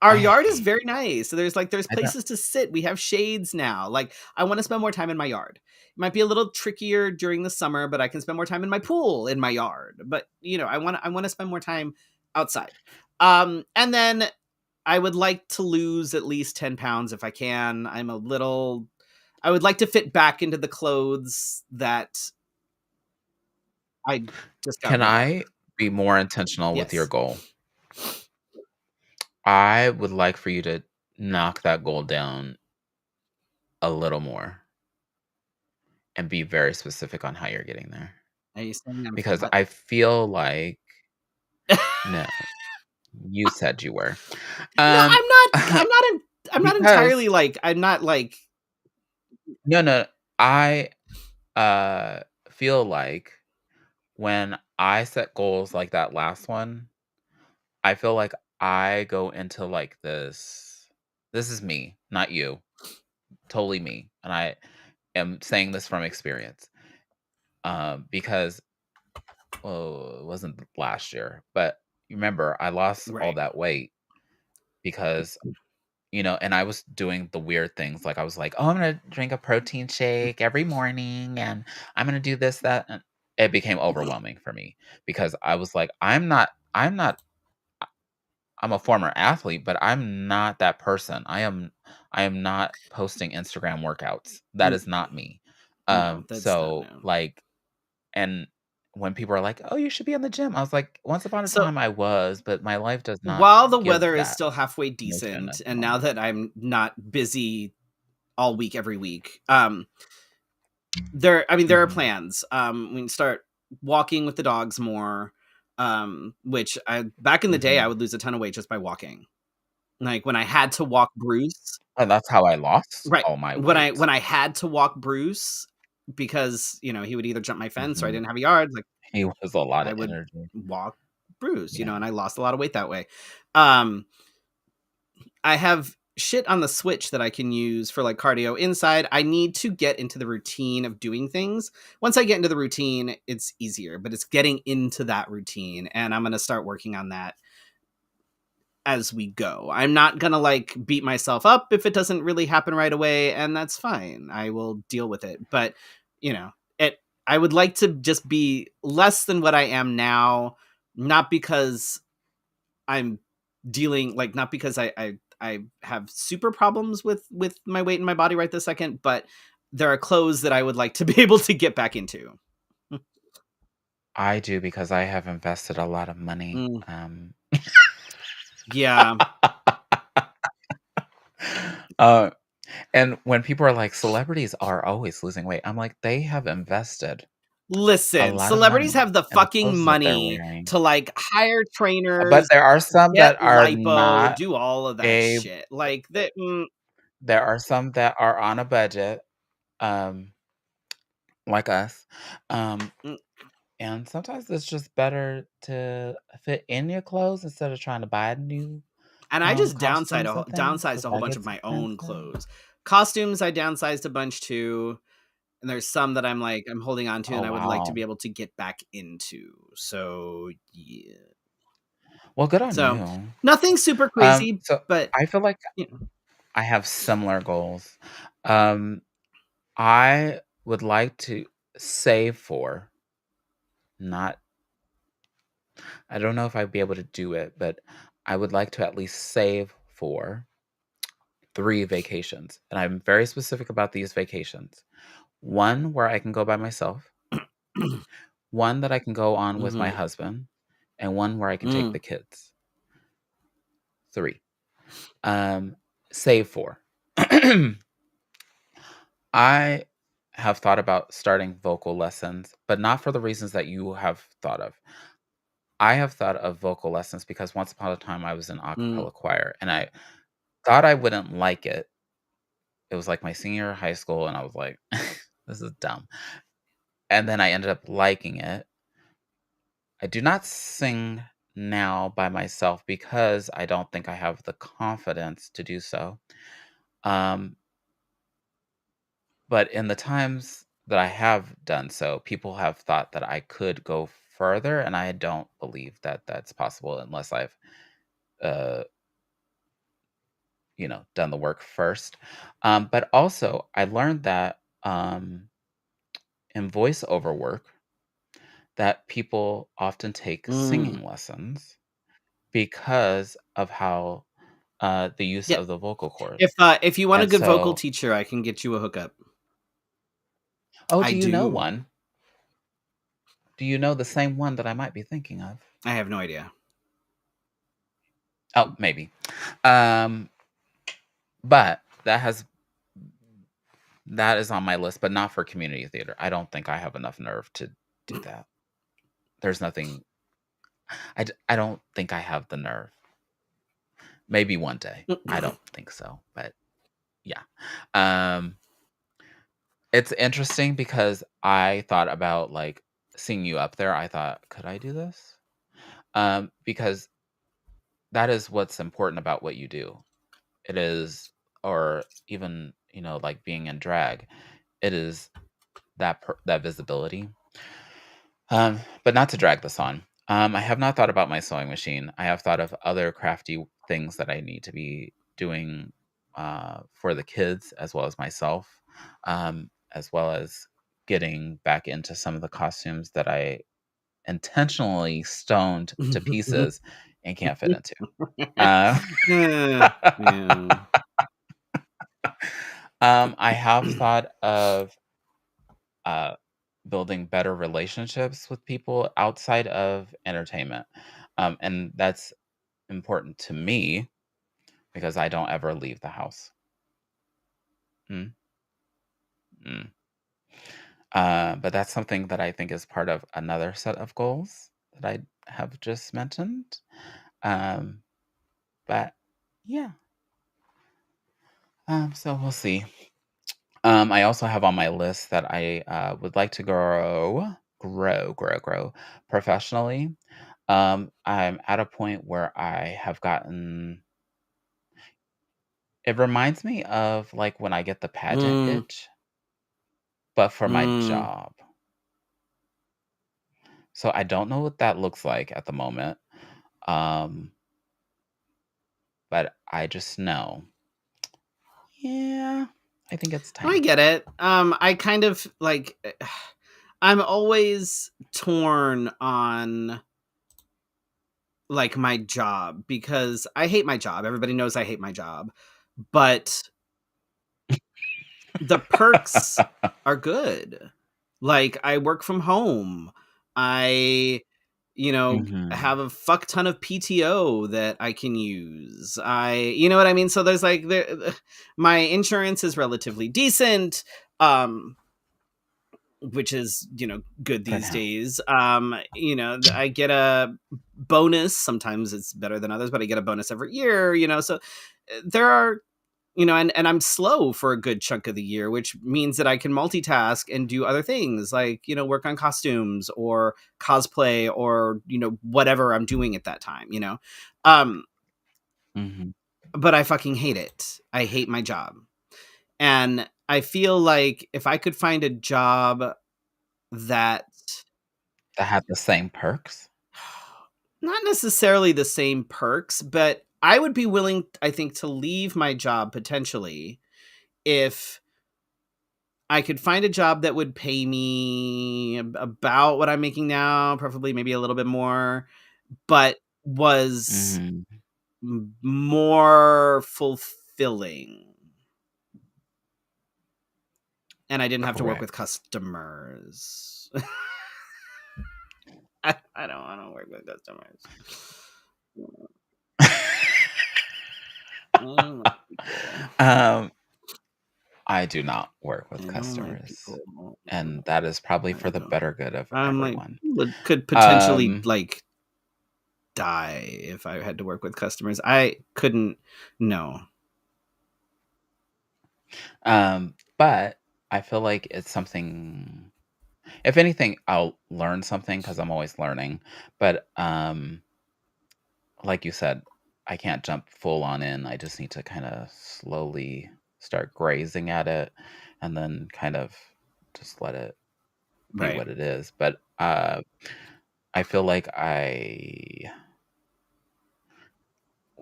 our I yard is very nice. So there's I don't places to sit. We have shades now. Like I want to spend more time in my yard. It might be a little trickier during the summer, but I can spend more time in my pool in my yard. But I want to spend more time outside. And then I would like to lose at least 10 pounds if I can. I would like to fit back into the clothes that I just got Can rid of. I be more intentional with your Yes. goal? I would like for you to knock that goal down a little more and be very specific on how you're getting there. Are you saying I'm Because fat? I feel like no, you said you were. No, Um, I'm not because entirely like I'm not like no, no, I, feel like when I set goals like that last one, I feel like I go into, like, this is me, not you, totally me, and I am saying this from experience, because well, it wasn't last year, but you remember I lost all right. that weight because, and I was doing the weird things, like, I was like, "Oh, I'm gonna drink a protein shake every morning, and I'm gonna do this, that," and it became overwhelming for me because I was like, I'm a former athlete, but I'm not that person. I am not posting Instagram workouts. That Mm, is not me. no, that's not So, no. like, and when people are like, "Oh, you should be in the gym," I was like, "Once upon a So time I was, but my life does not while the give weather is that still halfway motion at decent, the and now moment." that I'm not busy all week every week, there are Mhm, plans. We can start walking with the dogs more. Which I back in the day I mhm. would lose a ton of weight just by walking. Like when I had to walk Bruce. And that's how I lost Right. all my When I weight. when I had to walk Bruce because, he would either jump my fence or I Mhm. didn't have a yard, like He was a lot I of would energy. walk Bruce, Yeah. and I lost a lot of weight that way. Um, I have shit on the Switch that I can use for like cardio inside. I need to get into the routine of doing things. Once I get into the routine, it's easier, but it's getting into that routine. And I'm going to start working on that as we go. I'm not going to like beat myself up if it doesn't really happen right away. And that's fine. I will deal with it. But, it, I would like to just be less than what I am now, not because I'm dealing like not because I have super problems with my weight in my body right this second, but there are clothes that I would like to be able to get back into. I do because I have invested a lot of money. Mm, yeah. Uh, and when people are like, "Celebrities are always losing weight," I'm like, "They have invested a Listen, lot of celebrities money have the in the fucking clothes that they're money wearing." to like hire But trainers, there are some get that are lipo, not do all of that a shit. Like that. there are some that are on a budget, um, like us, um, Mm. and sometimes it's just better to fit in your clothes instead of trying to buy new, And I just costumes and things downsized because a whole that bunch of gets my own expensive. clothes. Costumes, I downsized a bunch too. And there's some that I'm holding on to Oh, and I would like to wow. be able to get back into. So, yeah. Well, good on So, you. nothing super crazy, So but I feel like you know. I have similar goals. Um, I would like to save for, not I don't know if I'd be able to do it, but I would like to at least save for 3 vacations, and I'm very specific about these vacations. 1 where I can go by myself, 1 that I can go on with my Mm-hmm. husband, and 1 where I can take Mm. the kids. 3. Um, save for. I have thought about starting vocal lessons, but not for the reasons that you have thought of. I have thought of vocal lessons because once upon a time I was in a Mm. cappella choir, and I thought I wouldn't like it. It was like my senior year of high school, and I was like, "This is dumb." And then I ended up liking it. I do not sing now by myself because I don't think I have the confidence to do so. Um, but in the times that I have done so, people have thought that I could go further, and I don't believe that that's possible unless I've, uh, done the work first. But also, I learned that in voiceover work, that people often take Mm. singing lessons because of how the use Yeah. of the vocal cords. If you want a And good vocal so, teacher, I can get you a hookup. oh, I do you know do. one? Do you know the same one that I might be thinking of? I have no idea. Oh, maybe. Um, but that is on my list, but not for community theater. I don't think I have enough nerve to do that. There's nothing. I don't think I have the nerve. Maybe one day. I don't think so, but yeah. Um, it's interesting because I thought about like seeing you up there. I thought, could I do this? Because that is what's important about what you do. It is, or even like being in drag. It is that visibility. But not to drag this on. I have not thought about my sewing machine. I have thought of other crafty things that I need to be doing for the kids as well as myself, as well as getting back into some of the costumes that I intentionally stoned to pieces and can't fit into. Uh, Yeah. I have thought of uh, building better relationships with people outside of entertainment. And that's important to me because I don't ever leave the house. Mm, mm. But that's something that I think is part of another set of goals that I have just mentioned. Um, but yeah, so we'll see. I also have on my list that I would like to grow professionally. I'm at a point where I have gotten. It reminds me of like when I get the pageant Mm. itch, but for my Mm. job. So I don't know what that looks like at the moment. Um, but I just know. Yeah, I think it's I time. get it. I kind of like. I'm always torn on like my job because I hate my job. Everybody knows I hate my job, but the perks are good. Like I work from home. I Mhm. have a fuck ton of PTO that I can use. You know what I mean? So there's like my insurance is relatively decent. Which is good For these now. days. I get a bonus. Sometimes it's better than others, but I get a bonus every year. So there are and I'm slow for a good chunk of the year, which means that I can multitask and do other things like work on costumes or cosplay or whatever I'm doing at that time. Um, Mhm. but I fucking hate it. I hate my job, and I feel like if I could find a job that That have the same perks? not necessarily the same perks, but I would be willing, I think, to leave my job potentially if I could find a job that would pay me about what I'm making now, preferably maybe a little bit more, but was Mhm. more fulfilling. And I didn't have to work with Correct. customers. I don't work with customers. I don't like people. Um, I do not work with I don't like customers, people. and that is probably I for the don't. better good of I'm like everyone. could potentially Um, like die if I had to work with customers. I couldn't. No. but I feel like it's something if anything, I'll learn something because 'cause I'm always learning, but, like you said, I can't jump full on in, I just need to kinda slowly start grazing at it and then kind of just let it be Right. what it is, but, I feel like I,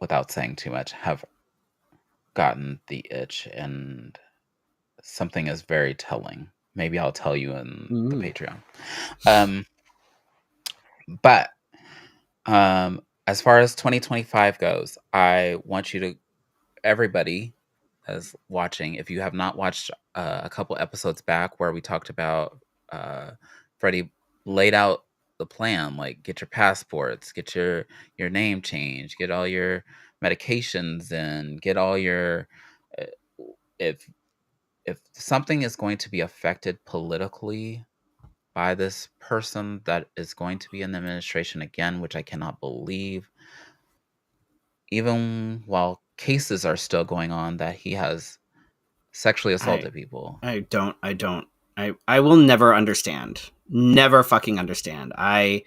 without saying too much, have gotten the itch, and something is very telling. Maybe I'll tell you in the Mm. Patreon. Um, but as far as 2025 goes, I want you to everybody that's watching, if you have not watched a couple episodes back where we talked about Freddie laid out the plan, like get your passports, get your name changed, get all your medications in, get all your uh, if if something is going to be affected politically by this person that is going to be in the administration again, which I cannot believe, even while cases are still going on that he has sexually I assaulted people. I will never understand. Never fucking understand. I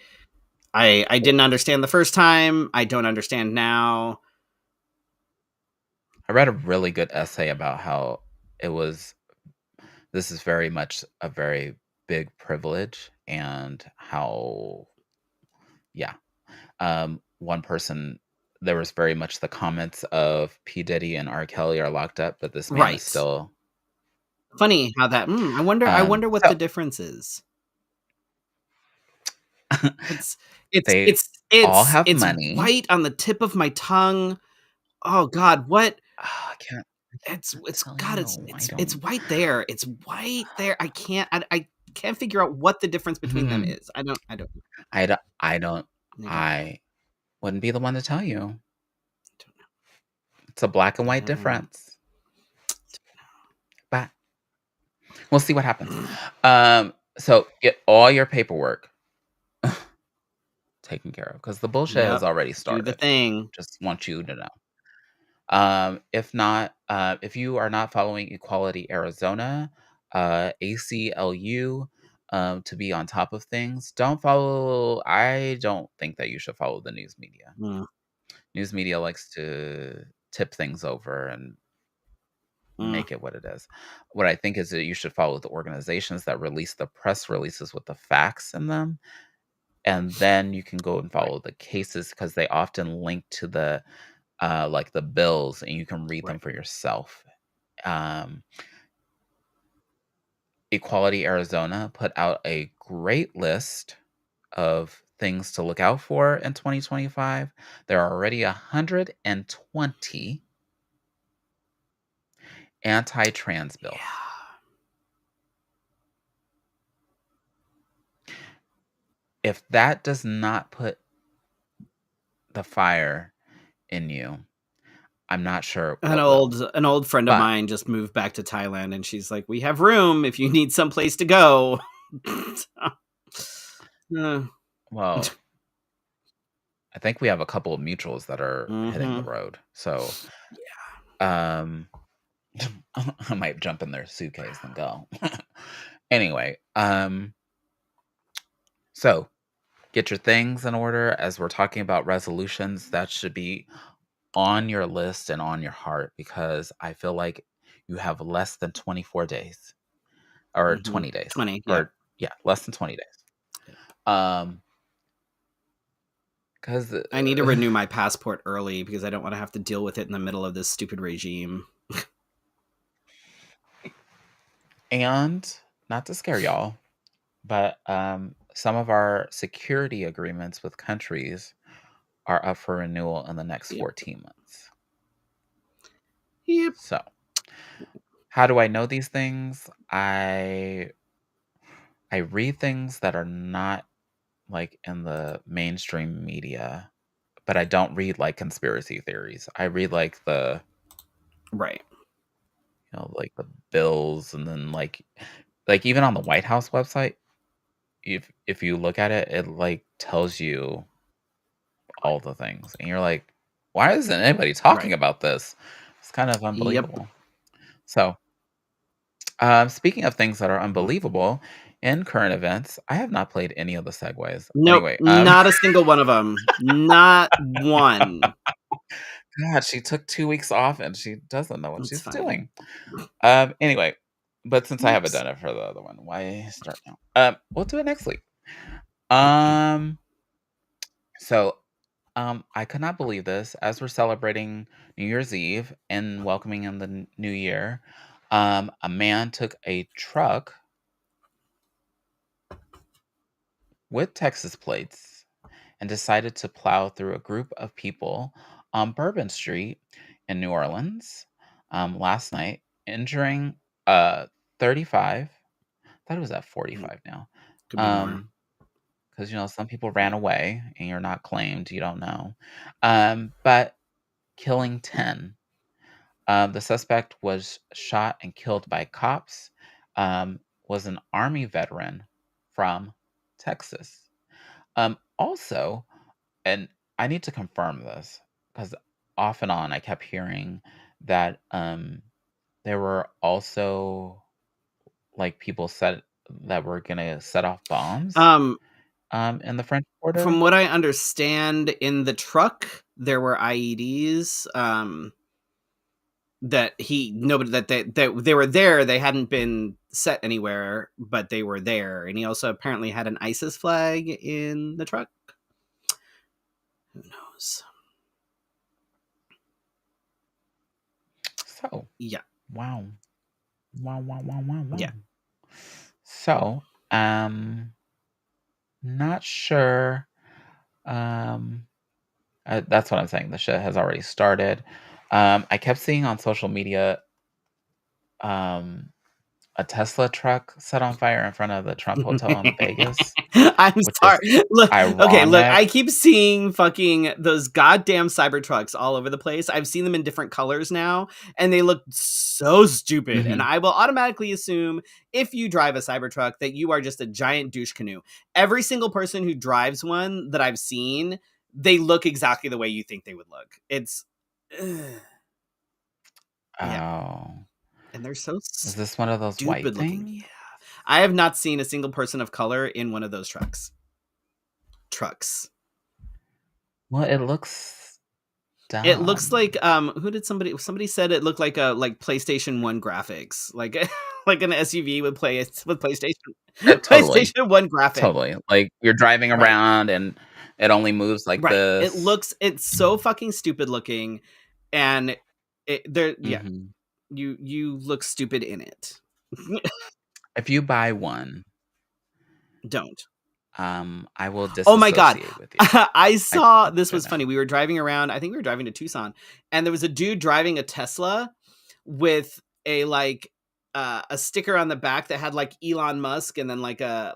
didn't understand the first time. I don't understand now. I read a really good essay about how it was this is very much a very big privilege and how yeah. One person there was very much the comments of P. Diddy and R. Kelly are locked up, but this man is Right. still Funny how that. I wonder. I wonder what so the difference is. It's they all have it's money. white on the tip of my tongue. Oh God, what? I can't It's tell God. you. I It's don't white there. It's white there. I can't figure out what the difference between them is. I don't. I don't I don't know. I wouldn't be the one to tell you. I don't know. It's a black and I white don't know. difference, but we'll see what happens. So get all your paperwork taken care of because the bullshit has Yep. already Do the started. thing. Just want you to know. If not, if you are not following Equality Arizona, ACLU, to be on top of things, don't follow. I don't think that you should follow the news media. Mm, News media likes to tip things over and mm, make it what it is. What I think is that you should follow the organizations that release the press releases with the facts in them, and then you can go and right. follow the cases because they often link to the like the bills, and you can read them Right. for yourself. Um, Equality Arizona put out a great list of things to look out for in 2025. There are already 120 anti-trans bills. Yeah. If that does not put the fire in you, I'm not sure what will. An old friend of But, mine just moved back to Thailand, and she's like, "We have room if you need someplace to go." uh, well, I think we have a couple of mutuals that are hitting the mm-hmm. road. So, Yeah. um, I might jump in their suitcase and go. Anyway, so get your things in order as we're talking about resolutions. That should be on your list and on your heart because I feel like you have less than 24 days or Mm-hmm. 20 days 20. Yep. or yeah, less than 20 days. Yep. Um, 'Cause, I need to renew my passport early because I don't want to have to deal with it in the middle of this stupid regime. and not to scare y'all, but, some of our security agreements with countries are up for renewal in the next Yep. 14 months. Yep. So, how do I know these things? I read things that are not, like, in the mainstream media, but I don't read, like, conspiracy theories. I read, like, Right. like, the bills and then, like, even on the White House website, if you look at it, it, like, tells you all the things, and you're like, "Why isn't anybody talking Right. about this?" It's kind of Yep. unbelievable. So, speaking of things that are unbelievable, in current events, I have not played any of the segues. Nope. Anyway, Not a single one of them. Not one. God, she took 2 weeks off, and she doesn't know what It's she's fine. doing. Anyway, but since I haven't Oops. done it for the other one, why start now? We'll do it next week. Um, so, I could not believe this. As we're celebrating New Year's Eve and welcoming in the new year, a man took a truck with Texas plates and decided to plow through a group of people on Bourbon Street in New Orleans last night, injuring 35. I thought it was at Mm, 45 now. could be more. Because some people ran away and you're not claimed, you don't know. But killing 10. The suspect was shot and killed by cops. Was an Army veteran from Texas. Also, and I need to confirm this because off and on I kept hearing that there were also like people said that were gonna set off bombs Um, in the French from Quarter. what I understand, in the truck there were IEDs. That he nobody that they were there. They hadn't been set anywhere, but they were there. And he also apparently had an ISIS flag in the truck. Who knows? So Yeah. wow, wow, wow, wow, wow, wow. Yeah. So not sure. Um, that's what I'm saying. The shit has already started. I kept seeing on social media um, a Tesla truck set on fire in front of the Trump Hotel in Vegas, I'm which is sorry. Look, okay, look, ironic. I keep seeing fucking those goddamn Cybertrucks all over the place. I've seen them in different colors now, and they look so stupid. And Mhm. I will automatically assume if you drive a Cybertruck that you are just a giant douche canoe. Every single person who drives one that I've seen, they look exactly the way you think they would look. It's ugh, yeah, Oh, and they're so is this one of those white stupid looking. Yeah. things? I have not seen a single person of color in one of those trucks. Well, it looks It looks like dumb. who did somebody said it looked like PlayStation 1 graphics. Like like an SUV would play it with PlayStation Totally, PlayStation 1 graphic. totally. Like you're driving Right. around and it only moves like Right. this. It's so fucking stupid looking and yeah, Mhm. you look stupid in it. If you buy one, Don't. I will Oh my god. disassociate with you. I I saw want this you to was know. funny. We were driving around, I think we were driving to Tucson, and there was a dude driving a Tesla with a sticker on the back that had like Elon Musk and then like a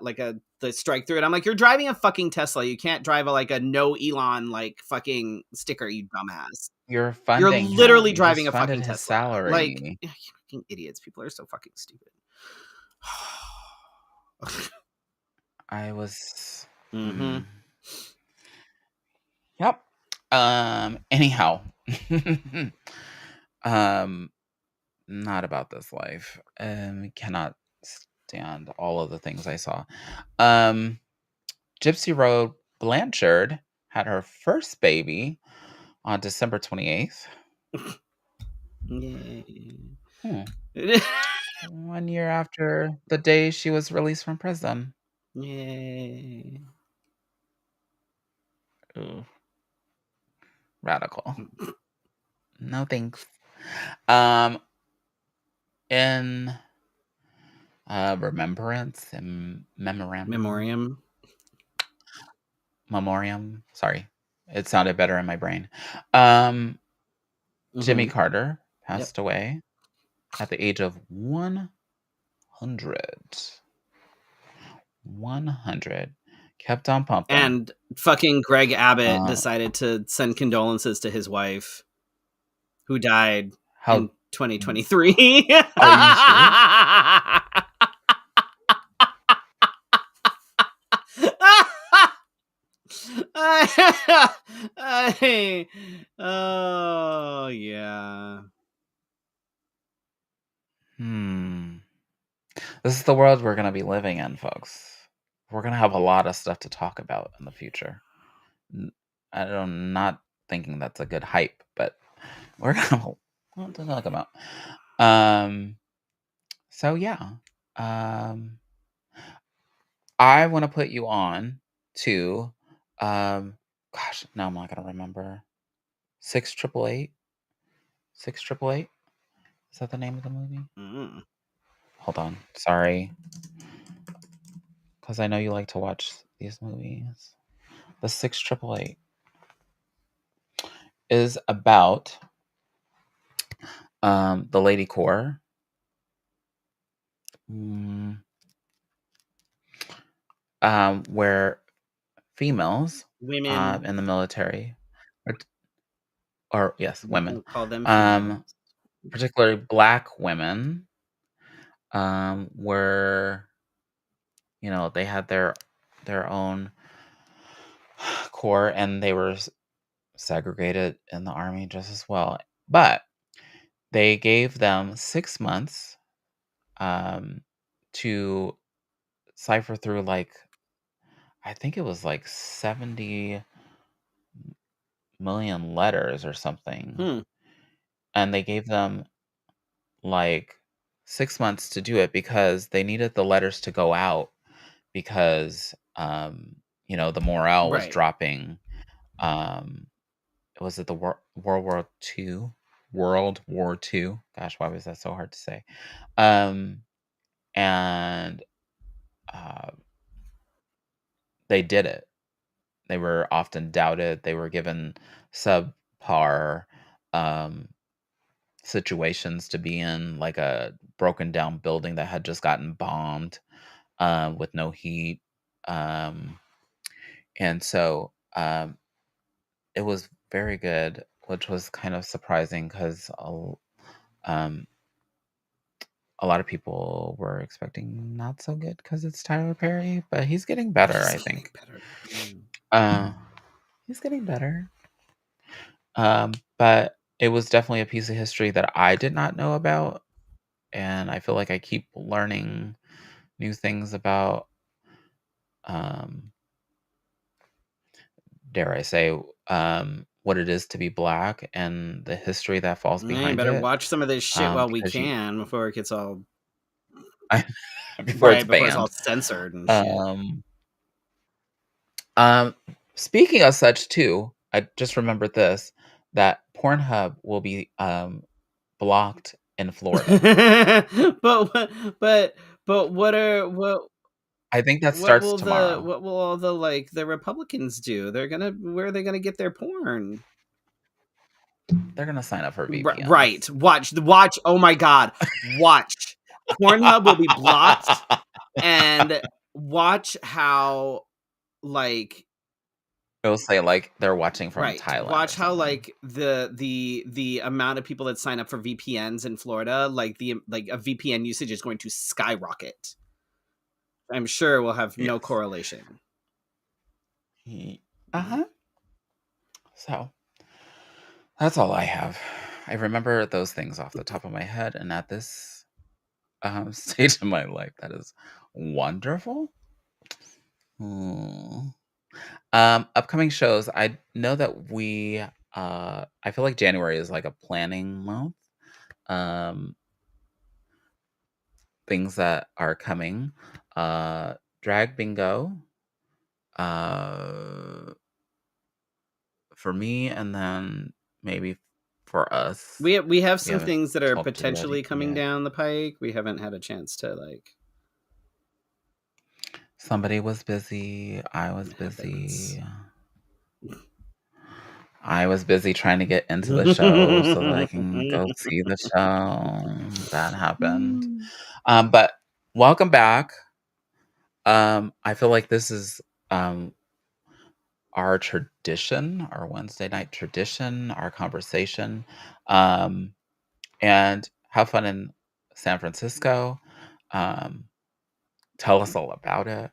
the strike through it. I'm like, you're driving a fucking Tesla. You can't drive like a no Elon like fucking sticker, you dumbass. You're You're funding literally him. You driving just a funded fucking his Tesla. Like salary. you fucking idiots. People are so fucking stupid. I was Mm-hmm. mm, yep. Anyhow. um not about this life. Cannot stand all of the things I saw. Um Gypsy Road Blanchard had her first baby on December 28th. Yay. Hmm. 1 year after the day she was released from prison. Yay. Ooh. Radical. No thanks. Um, in remembrance and Memoriam. memoriam. Sorry, it sounded better in my brain. Um, Jimmy Mm-hmm. Carter Yep. passed away at the age of 100. 100. Kept on pumping. And fucking Greg Abbott Uh, decided to send condolences to his wife, who died how in 2023. are you serious? I- oh yeah. Hmm. This is the world we're gonna be living in, folks. We're gonna have a lot of stuff to talk about in the future. N- I'm not thinking that's a good hype, but we're gonna have a lot to talk about. Um. So yeah. Um. I want to put you on to, gosh, now I'm not gonna remember. 6888. 6888. Is that the name of the movie? Mm. Hold on. Sorry, because I know you like to watch these movies. The 6888 is about the lady corps, mm, where females Women, in the military, or, yes, we women, don't call them um, females. particularly black women, were, they had their own corps, and they were segregated in the army just as well. But they gave them 6 months um, to cipher through, like, I think it was like 70 million letters or something. Hmm. And they gave them like 6 months to do it because they needed the letters to go out because, the morale was Right. dropping. Um, was it the World War Two? World War Two. Gosh, why was that so hard to say? Um, and uh, they did it. They were often doubted. They were given subpar um, situations to be in, like a broken down building that had just gotten bombed with no heat. Um, and so it was very good, which was kind of surprising because um, a lot of people were expecting not so good because it's Tyler Perry, but he's getting better, He's I getting think. better. Mm. Uh, he's getting better. But it was definitely a piece of history that I did not know about, and I feel like I keep learning new things about, um, dare I say, what it is to be black and the history that falls Yeah, you behind better it. watch some of this shit while we Because you, can before it gets all before it's right, before it's all banned. censored and shit. Um, um, Speaking of such, too, I just remembered this, that Pornhub will be blocked in Florida. but what but what are I think that starts tomorrow. what will all the like the Republicans do? They're gonna where are they gonna get their porn? They're gonna sign up for Right. VPNs. Watch. Oh my god. Watch. Pornhub will be blocked and watch how like It'll say, like, they're watching from right. Thailand or Watch how something. like the amount of people that sign up for VPNs in Florida, like the like a VPN usage is going to skyrocket. I'm sure we'll have no Yes. correlation. Uh-huh. So, that's all I have. I remember those things off the top of my head, and at this, stage of my life, that is wonderful. Hmm. Upcoming shows, I know that I feel like January is like a planning month. Um, Things that are coming. Drag Bingo, uh, for me, and then maybe for us. We have We some haven't things that are talked about it potentially coming yet. down the pike. We haven't had a chance to Somebody was busy. I was happens. busy. I was busy trying to get into the show so that I can go see the show. That happened. But welcome back. I feel like this is our tradition, our Wednesday night tradition, our conversation. Um, and have fun in San Francisco. Um, tell us all about it.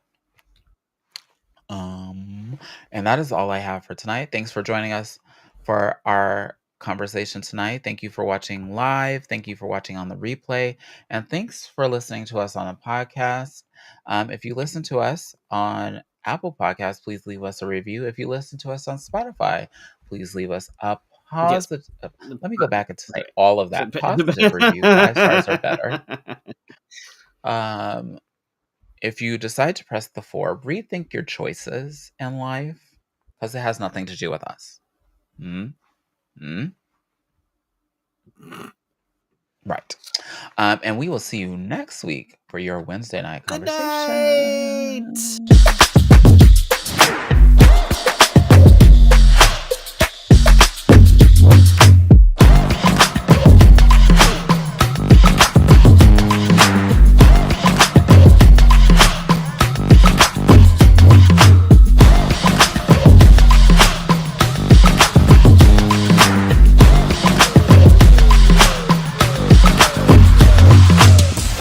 Um, and that is all I have for tonight. Thanks for joining us for our conversation tonight. Thank you for watching live. Thank you for watching on the replay. And thanks for listening to us on a podcast. If you listen to us on Apple Podcasts, please leave us a review. If you listen to us on Spotify, please leave us a Yes. positive. Let me go back and say Right. all of that. Positive review. 5 stars or better. Um, if you decide to press the 4, rethink your choices in life because it has nothing to do with us. Mm? Mm? Right. And we will see you next week for your Wednesday night Good night. conversation.